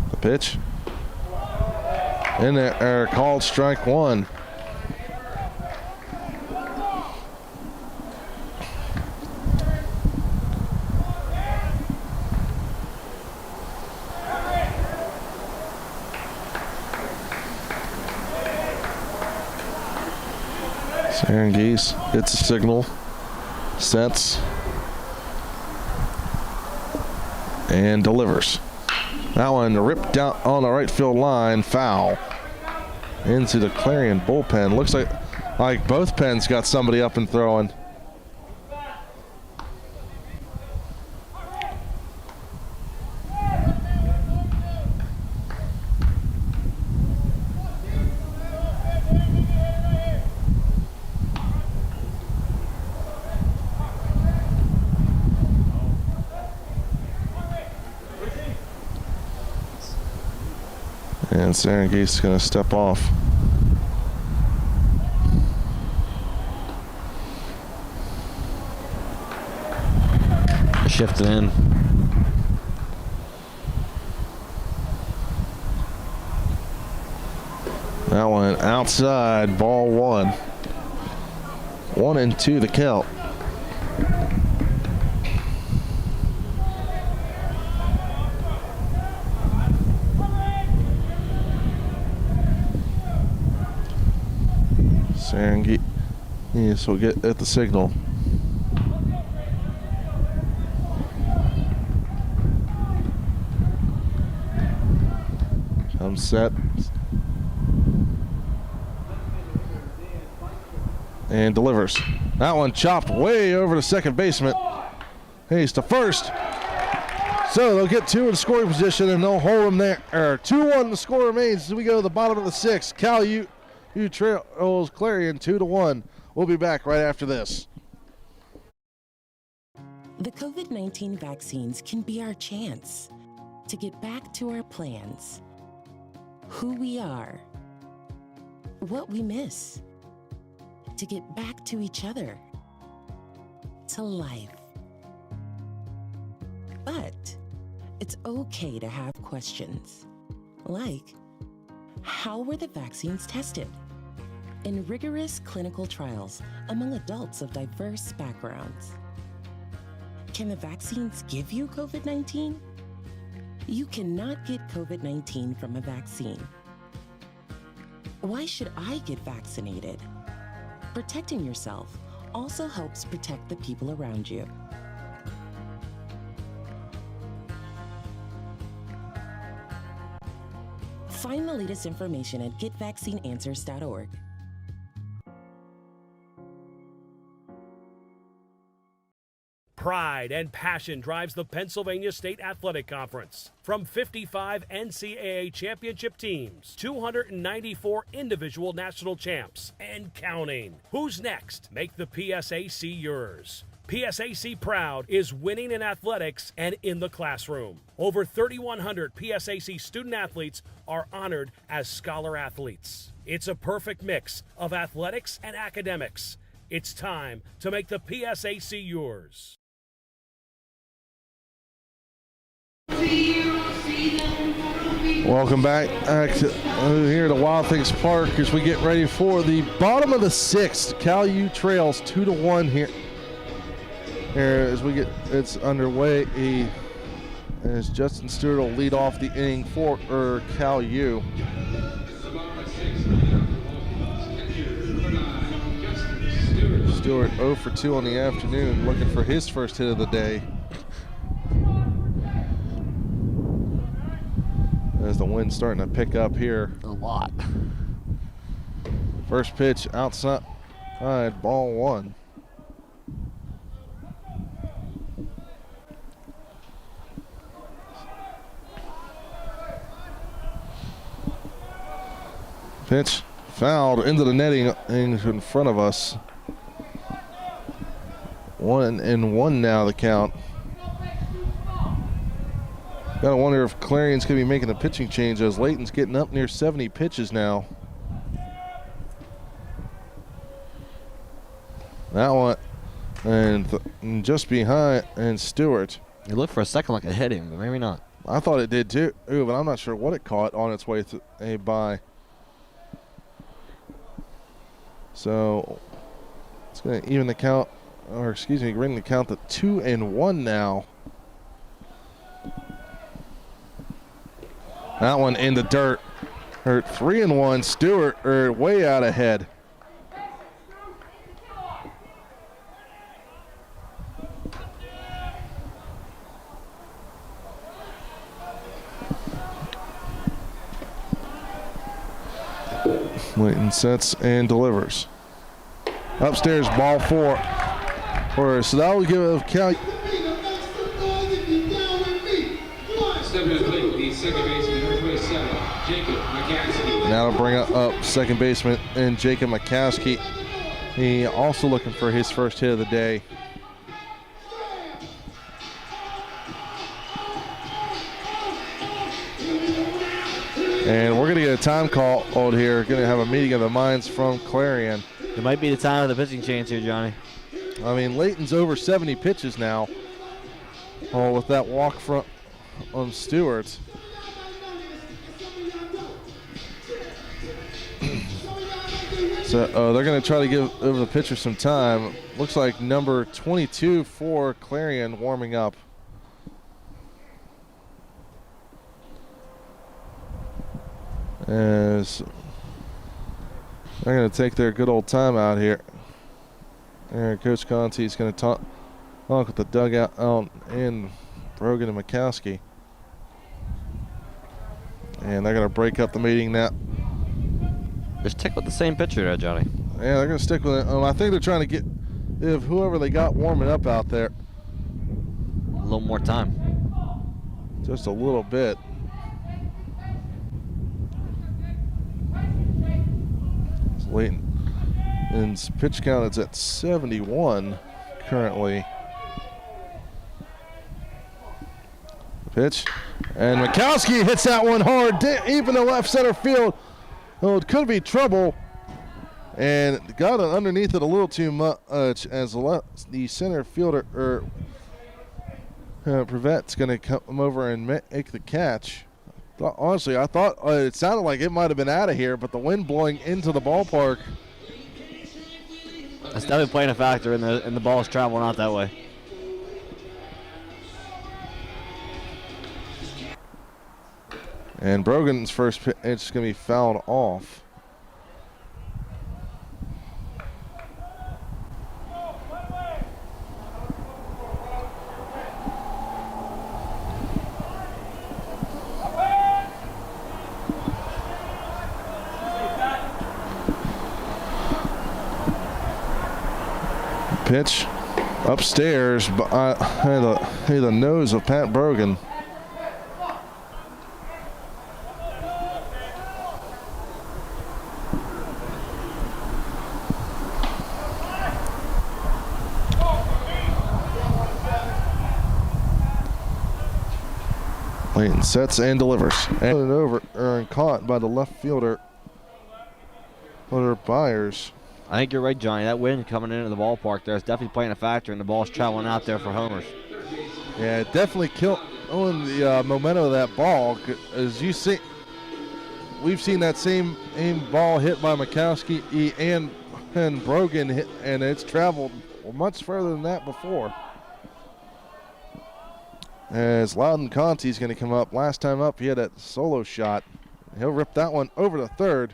The pitch. In there, called strike 1. Aaron Geese gets a signal, sets, and delivers. That one ripped down on the right field line, foul into the Clarion bullpen. Looks like both pens got somebody up and throwing. And Serengeti's going to step off. Shift it in. That one outside, ball one. 1-2 the count. Serengeti, yes, we'll get at the signal. Comes set. And delivers. That one chopped way over to second baseman. He's to first. So they'll get two in scoring position and they'll hold them there. 2-1 the score remains as we go to the bottom of the sixth. Cal U trails Clarion 2-1. We'll be back right after this. The COVID-19 vaccines can be our chance to get back to our plans, who we are, what we miss, to get back to each other, to life. But it's okay to have questions, like, how were the vaccines tested? In rigorous clinical trials among adults of diverse backgrounds. Can the vaccines give you COVID-19? You cannot get COVID-19 from a vaccine. Why should I get vaccinated? Protecting yourself also helps protect the people around you. Find the latest information at getvaccineanswers.org. Pride and passion drives the Pennsylvania State Athletic Conference. From 55 NCAA championship teams, 294 individual national champs, and counting. Who's next? Make the PSAC yours. PSAC Proud is winning in athletics and in the classroom. Over 3,100 PSAC student athletes are honored as scholar athletes. It's a perfect mix of athletics and academics. It's time to make the PSAC yours. Welcome back here to Wild Things Park as we get ready for the bottom of the sixth. Cal U trails 2-1 here. As we get it's underway, as Justin Stewart will lead off the inning for Cal U. Stewart 0 for 2 on the afternoon, looking for his first hit of the day. As the wind's starting to pick up here. A lot. First pitch outside, ball one. Pitch fouled into the netting in front of us. 1-1 now the count. Gotta wonder if Clarion's gonna be making a pitching change as Layton's getting up near 70 pitches now. That one, and just behind, and Stewart. It looked for a second like it hit him, but maybe not. I thought it did too, but I'm not sure what it caught on its way by. So it's going to even the count, or excuse me, bring the count to 2-1 now. That one in the dirt. Hurt 3-1. Stewart way out ahead. Layton sets and delivers. Upstairs, ball 4. So that will give Cal. Stepping in plate, the second baseman, number 27, Jacob McCaskey. Now to bring up second baseman and Jacob McCaskey. He also looking for his first hit of the day. And we're going to get a time call out here. Going to have a meeting of the minds from Clarion. It might be the time of the pitching change here, Johnny. I mean, Layton's over 70 pitches now. Oh, with that walk from on Stewart. So they're going to try to give over the pitcher some time. Looks like number 22 for Clarion warming up. As they're going to take their good old time out here. And Coach Conti's going to talk with the dugout and Brogan and McCaskey. And they're going to break up the meeting now. Just stick with the same pitcher there, Johnny. Yeah, they're going to stick with it. I think they're trying to give whoever they got warming up out there a little more time. Just a little bit. It's Layton. And pitch count is at 71 currently. Pitch. And Mikowski hits that one hard, deep in the left center field. Oh, it could be trouble. And got it underneath it a little too much as the center fielder, Prevet's going to come over and make the catch. Honestly, I thought it sounded like it might have been out of here, but the wind blowing into the ballpark. That's definitely playing a factor in the ball's traveling out that way. And Brogan's first pitch is going to be fouled off. Pitch upstairs by the nose of Pat Brogan. Layton sets and delivers. And over and caught by the left fielder, Hunter Byers. I think you're right, Johnny. That wind coming into the ballpark there is definitely playing a factor, and the ball's traveling out there for homers. Yeah, it definitely killed the momentum of that ball. As you see, we've seen that same ball hit by Mikowski and Brogan, and it's traveled much further than that before. As Loudon Conti's going to come up. Last time up, he had that solo shot. He'll rip that one over to third.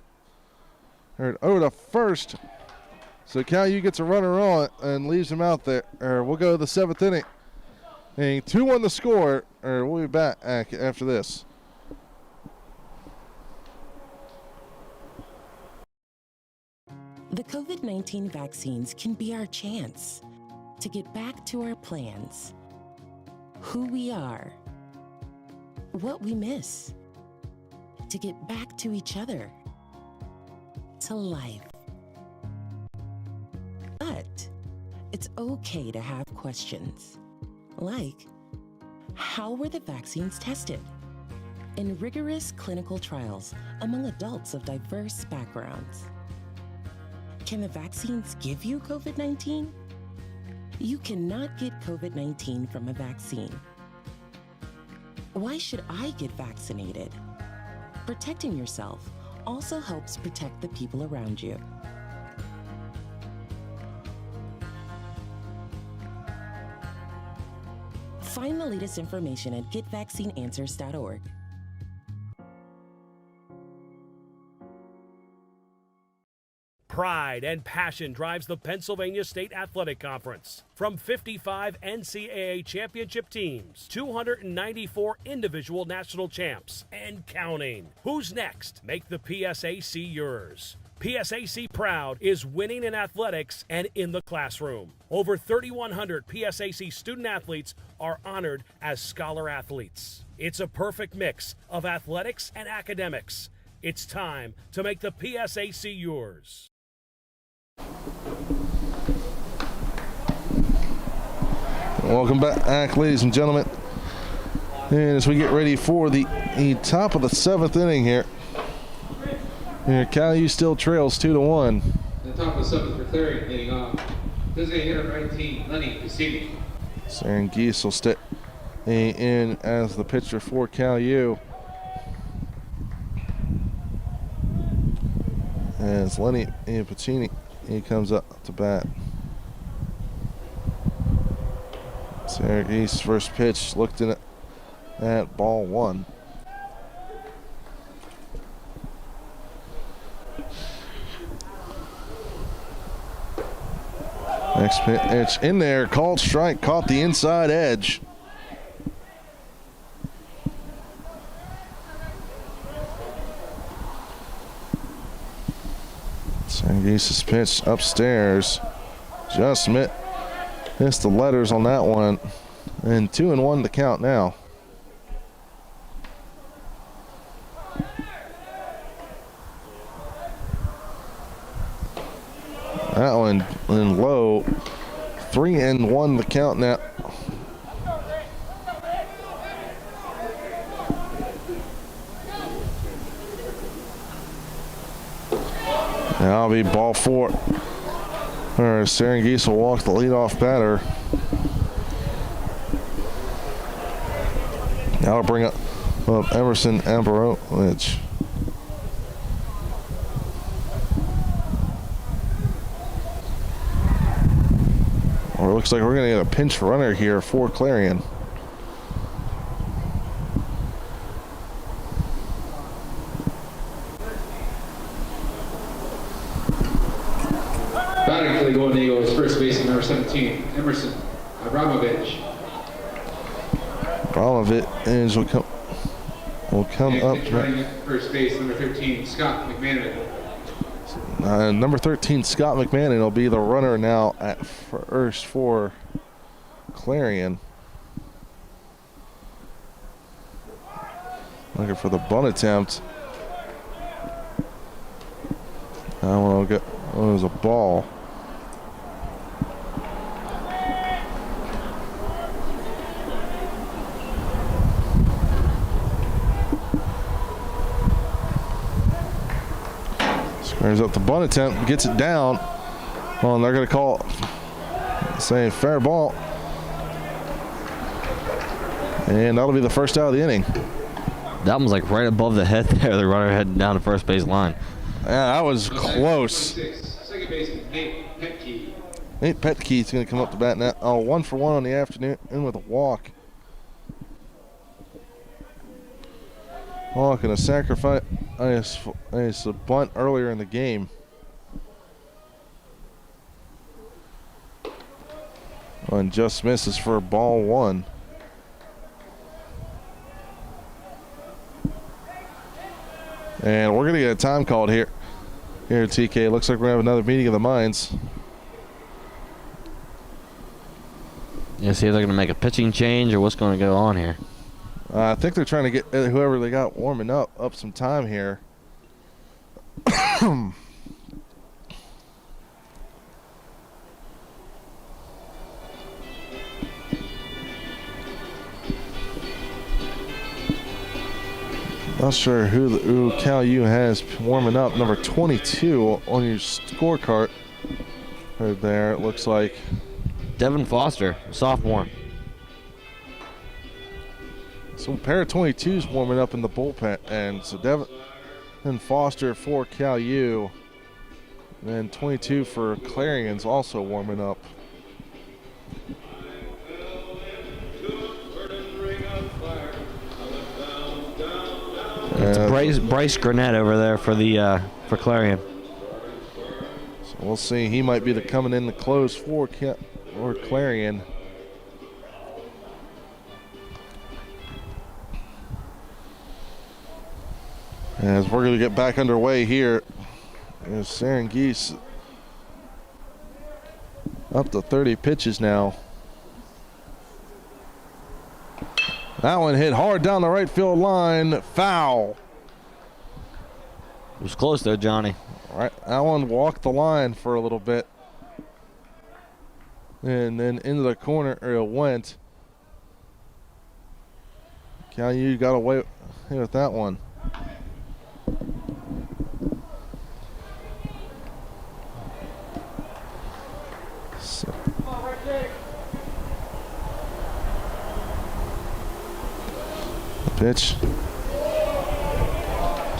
Or over to first. So Cal U gets a runner on and leaves him out there. We'll go to the 7th inning. And 2-1 the score. We'll be back after this. The COVID-19 vaccines can be our chance to get back to our plans. Who we are, what we miss, to get back to each other, to life. But it's okay to have questions, like, how were the vaccines tested? In rigorous clinical trials among adults of diverse backgrounds. Can the vaccines give you COVID-19? You cannot get COVID-19 from a vaccine. Why should I get vaccinated? Protecting yourself also helps protect the people around you. Find the latest information at getvaccineanswers.org. Pride and passion drives the Pennsylvania State Athletic Conference. From 55 NCAA championship teams, 294 individual national champs, and counting. Who's next? Make the PSAC yours. PSAC Proud is winning in athletics and in the classroom. Over 3,100 PSAC student athletes are honored as scholar athletes. It's a perfect mix of athletics and academics. It's time to make the PSAC yours. Welcome back, ladies and gentlemen. And as we get ready for the top of the 7th inning here, Cal U still trails 2-1. The top of the 7th for Clarion leading off. This is a hitter right team, Lenny Cassini. Saren Geese will step in as the pitcher for Cal U. As Lenny Pacini, he comes up to bat. Saren Geese first pitch looked in at ball 1. Next pitch in there, called strike, caught the inside edge. Sangee's pitch upstairs. Just missed the letters on that one. And 2-1 to count now. That one in low. 3-1 the count now. Now it'll be ball 4. Saren Geese will walk the leadoff batter. Now we'll bring up Emerson Ambrowich. Or it looks like we're going to get a pinch runner here for Clarion. Batting for the Golden Eagles, first baseman number 17, Emerson Abramovich. Abramovich will come up. Running at first base, number 13, Scott McManaman. Number 13, Scott McMahon, will be the runner now at first for Clarion. Looking for the bunt attempt. That one will get. It was a ball. Squares up the bunt attempt, gets it down. Well, and they're going to call it, saying fair ball. And that'll be the first out of the inning. That one's like right above the head there, the runner heading down the first base line. Yeah, that was close. Second baseman, Nate Petke. Nate Petke is going to come up to bat now. Oh, 1 for 1 on the afternoon with a walk. Walk and a sacrifice. A bunt earlier in the game. And just misses for ball 1. And we're going to get a time called here at TK. Looks like we're going to have another meeting of the minds. You see if they're going to make a pitching change or what's going to go on here. I think they're trying to get whoever they got warming up some time here. Not sure who Cal U has warming up. Number 22 on your scorecard right there. It looks like Devin Foster, sophomore. So a pair of 22s warming up in the bullpen, and so Devin Foster for Cal U, and then 22 for Clarion's also warming up. It's Bryce Granette over there for the for Clarion. We'll see. He might be coming in the close for Clarion. As we're going to get back underway here, there's Saren Geese up to 30 pitches now. That one hit hard down the right field line. Foul. It was close there, Johnny. All right, that one walked the line for a little bit. And then into the corner it went. Cal U got away with that one. So. Pitch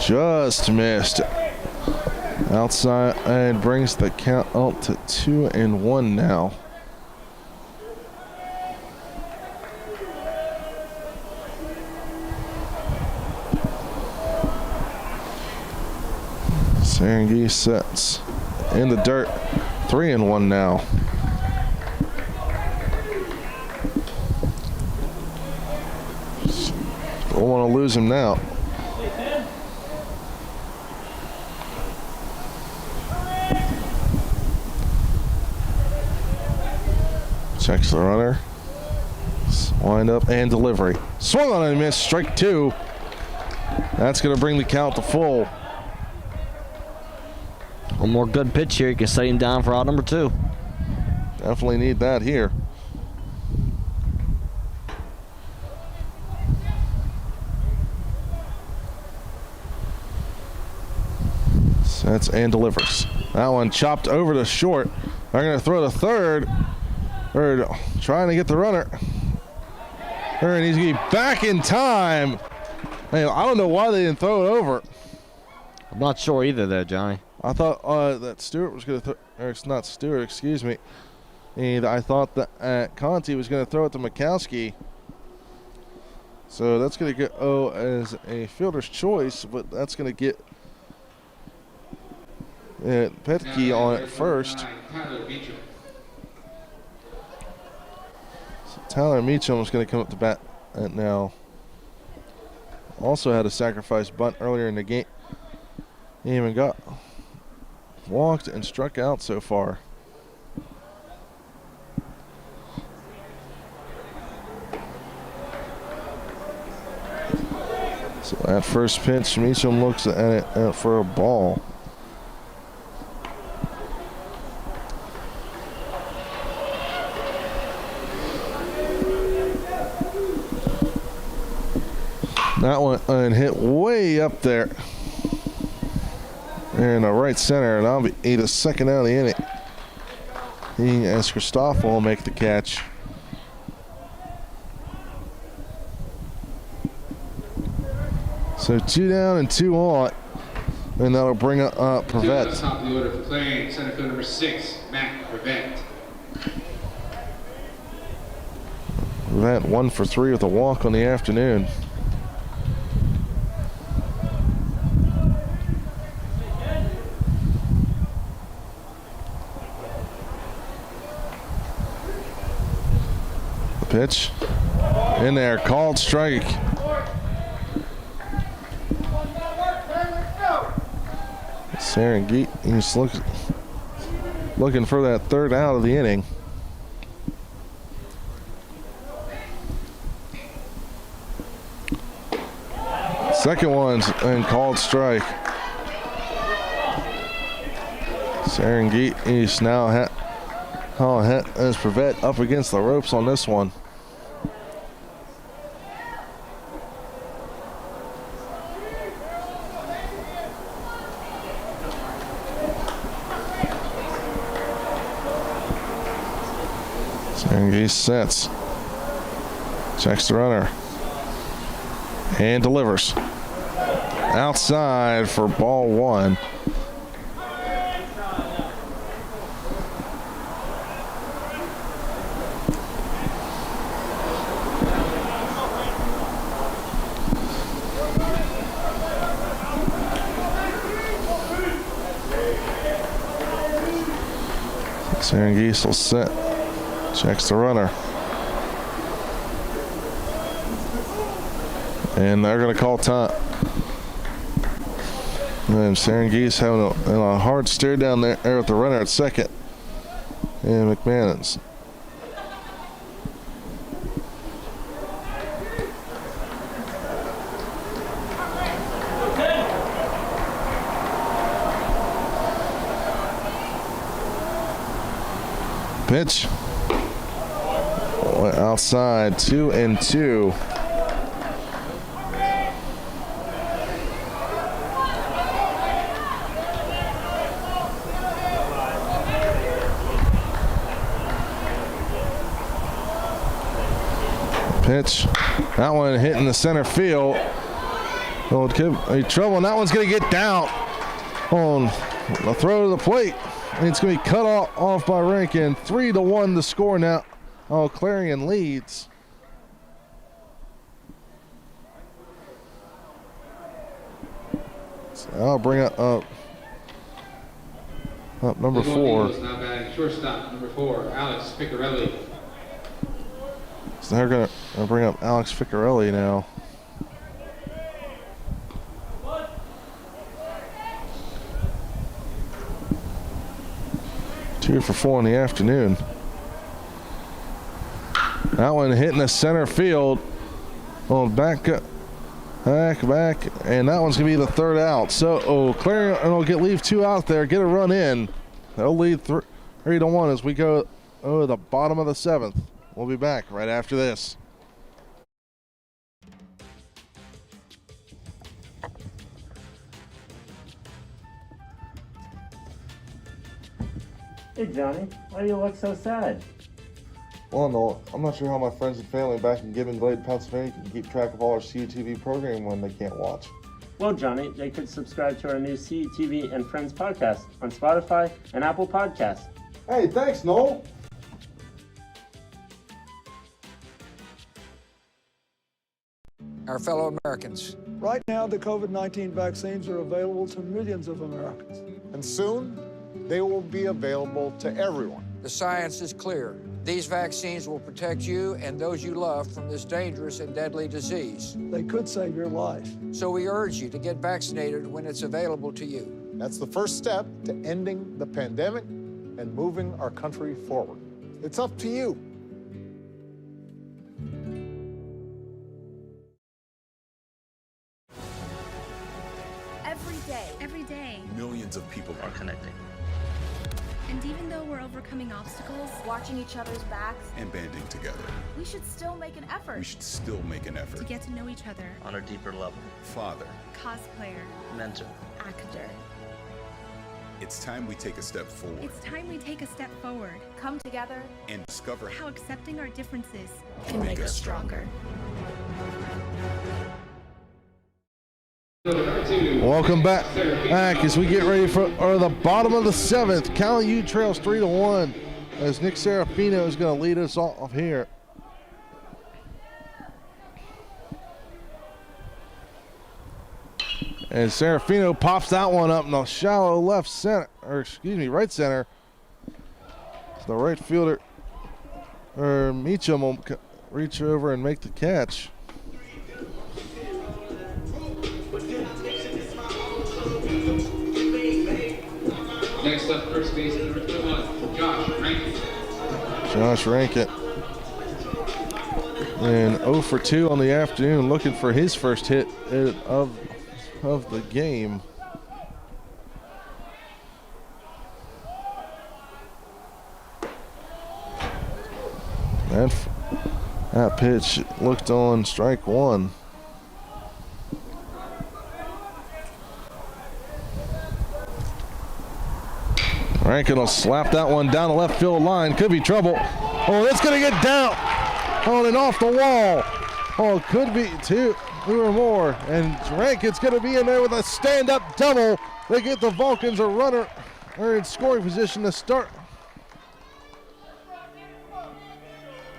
just missed. Outside and brings the count up to 2-1 now. Serengeti sets in the dirt, 3-1 now. Don't want to lose him now. Checks the runner. Wind up and delivery. Swung on and missed. Strike 2. That's going to bring the count to full. One more good pitch here. You can set him down for out number 2. Definitely need that here. Sets and delivers. That one chopped over to short. They're going to throw to third. Third trying to get the runner. Third, he's going to be back in time. Man, I don't know why they didn't throw it over. I'm not sure either there, Johnny. I thought that Stewart was going to or it's not Stewart, excuse me. And I thought that Conti was going to throw it to Mikowski. So that's going to go as a fielder's choice, but that's going to get Petke on it first. So Tyler Meacham is going to come up to bat now. Also had a sacrifice bunt earlier in the game. He even got walked and struck out so far. So at first pitch, Meacham looks at it for a ball. That one and hit way up there in the right center, and I'll be the second out of the inning. As Christoffel will make the catch. So 2 down and 2 on, and that'll bring up Prevette. Top of the order for Clarion, center field number 6, Matt Prevette. Prevette 1 for 3 with a walk on the afternoon. Pitch in there, called strike. Serengeti, he's looking for that third out of the inning. Second one's and called strike. Serengeti is now as Prevette up against the ropes on this one. Serengeti sets, checks the runner, and delivers. Outside for ball 1. Serengis will set. Checks the runner. And they're going to call time. And Serengis having a hard stare down there with the runner at second. And McManus. Pitch. Outside, 2-2. Pitch. That one hitting the center field. Oh, it could be trouble, and that one's going to get down on the throw to the plate. And it's going to be cut off by Rankin. 3-1 the score now. Oh, Clarion leads. So I'll bring up number 4. Now batting shortstop, number 4, Alex Picarelli. So they're going to bring up Alex Picarelli now. Two for 4 in the afternoon. That one hitting the center field. Oh, back, and that one's gonna be the third out. So, Clarion will leave 2 out there, get a run in. They'll lead 3-1 as we go to the bottom of the 7th. We'll be back right after this. Hey Johnny, why do you look so sad? Well, no, I'm not sure how my friends and family back in Gibbon Glade, Pennsylvania can keep track of all our CUTV programming when they can't watch. Well, Johnny, they could subscribe to our new CUTV and Friends podcast on Spotify and Apple Podcasts. Hey, thanks, Noel. Our fellow Americans. Right now, the COVID-19 vaccines are available to millions of Americans. And soon, they will be available to everyone. The science is clear. These vaccines will protect you and those you love from this dangerous and deadly disease. They could save your life. So we urge you to get vaccinated when it's available to you. That's the first step to ending the pandemic and moving our country forward. It's up to you. Every day, Millions of people are connecting and even though we're overcoming obstacles, watching each other's backs, and banding together. we should still make an effort. We should still make an effort to get to know each other, On a deeper level. Father, cosplayer, Mentor. actor. it's time we take a step forward It's time we take a step forward Come together and discover how accepting our differences can make us stronger. Welcome back as we get ready for the bottom of the 7th. Cal U trails 3-1 as Nick Serafino is going to lead us off here. And Serafino pops that one up in the shallow left center, or excuse me, right center. The right fielder, or Meacham, will reach over and make the catch. Next up, first base, number 21, Josh Rankin. Josh Rankin. And 0 for 2 on the afternoon, looking for his first hit of the game. That pitch looked on strike 1. Rankin will slap that one down the left field line. Could be trouble. Oh, that's going to get down on and off the wall. Oh, could be two or more. And Rankin's going to be in there with a stand-up double. They get the Vulcans a runner or in scoring position to start.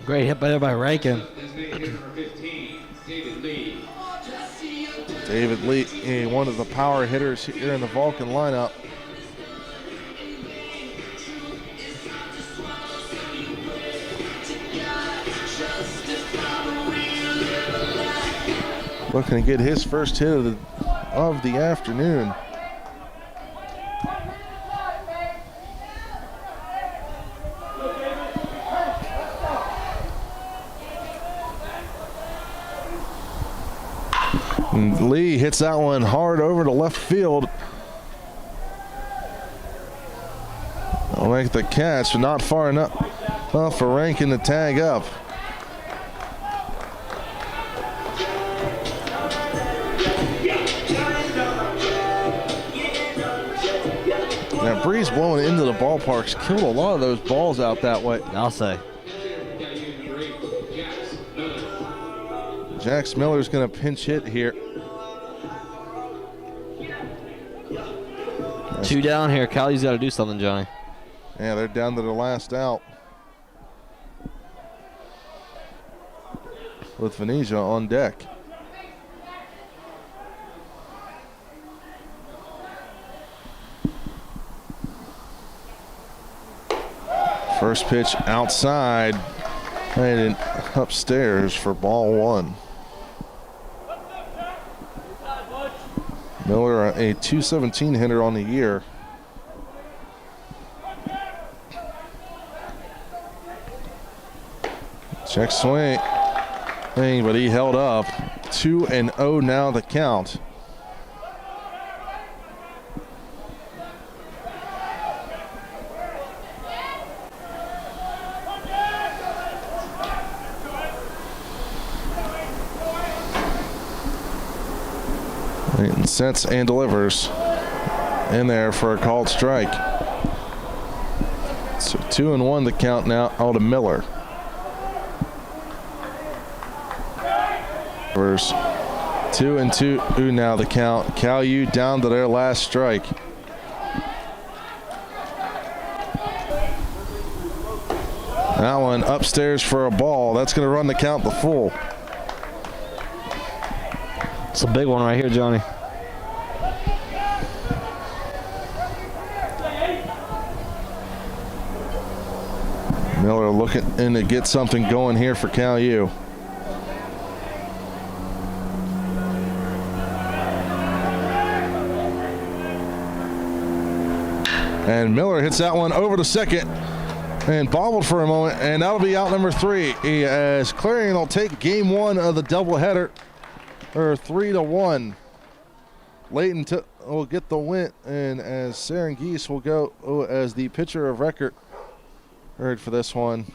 Great hit by there by Rankin. David Lee, one of the power hitters here in the Vulcan lineup. looking to get his first hit of the afternoon. And Lee hits that one hard over to left field. I'll make the catch, but not far enough for Rankin to tag up. That breeze blowing into the ballpark's killed a lot of those balls out that way. I'll say. Jax Miller's going to pinch hit here. Two down here. Callie's got to do something, Johnny. Yeah, they're down to the last out. With Venetia on deck. First pitch outside and upstairs for ball one. Miller, a .217 hitter on the year. Check swing, but he held up. 2-0 now the count. Layton sets and delivers in there for a called strike. So 2-1 the count now out of Miller. 2-2 now the count. Cal U down to their last strike. That one upstairs for a ball. That's going to run the count the full. It's a big one right here, Johnny. Miller looking in to get something going here for Cal U. And Miller hits that one over to second and bobbled for a moment, and that'll be out number 3 as Clarion will take game 1 of the doubleheader, or 3-1. Layton will get the win, and as Serengis will go as the pitcher of record for this one.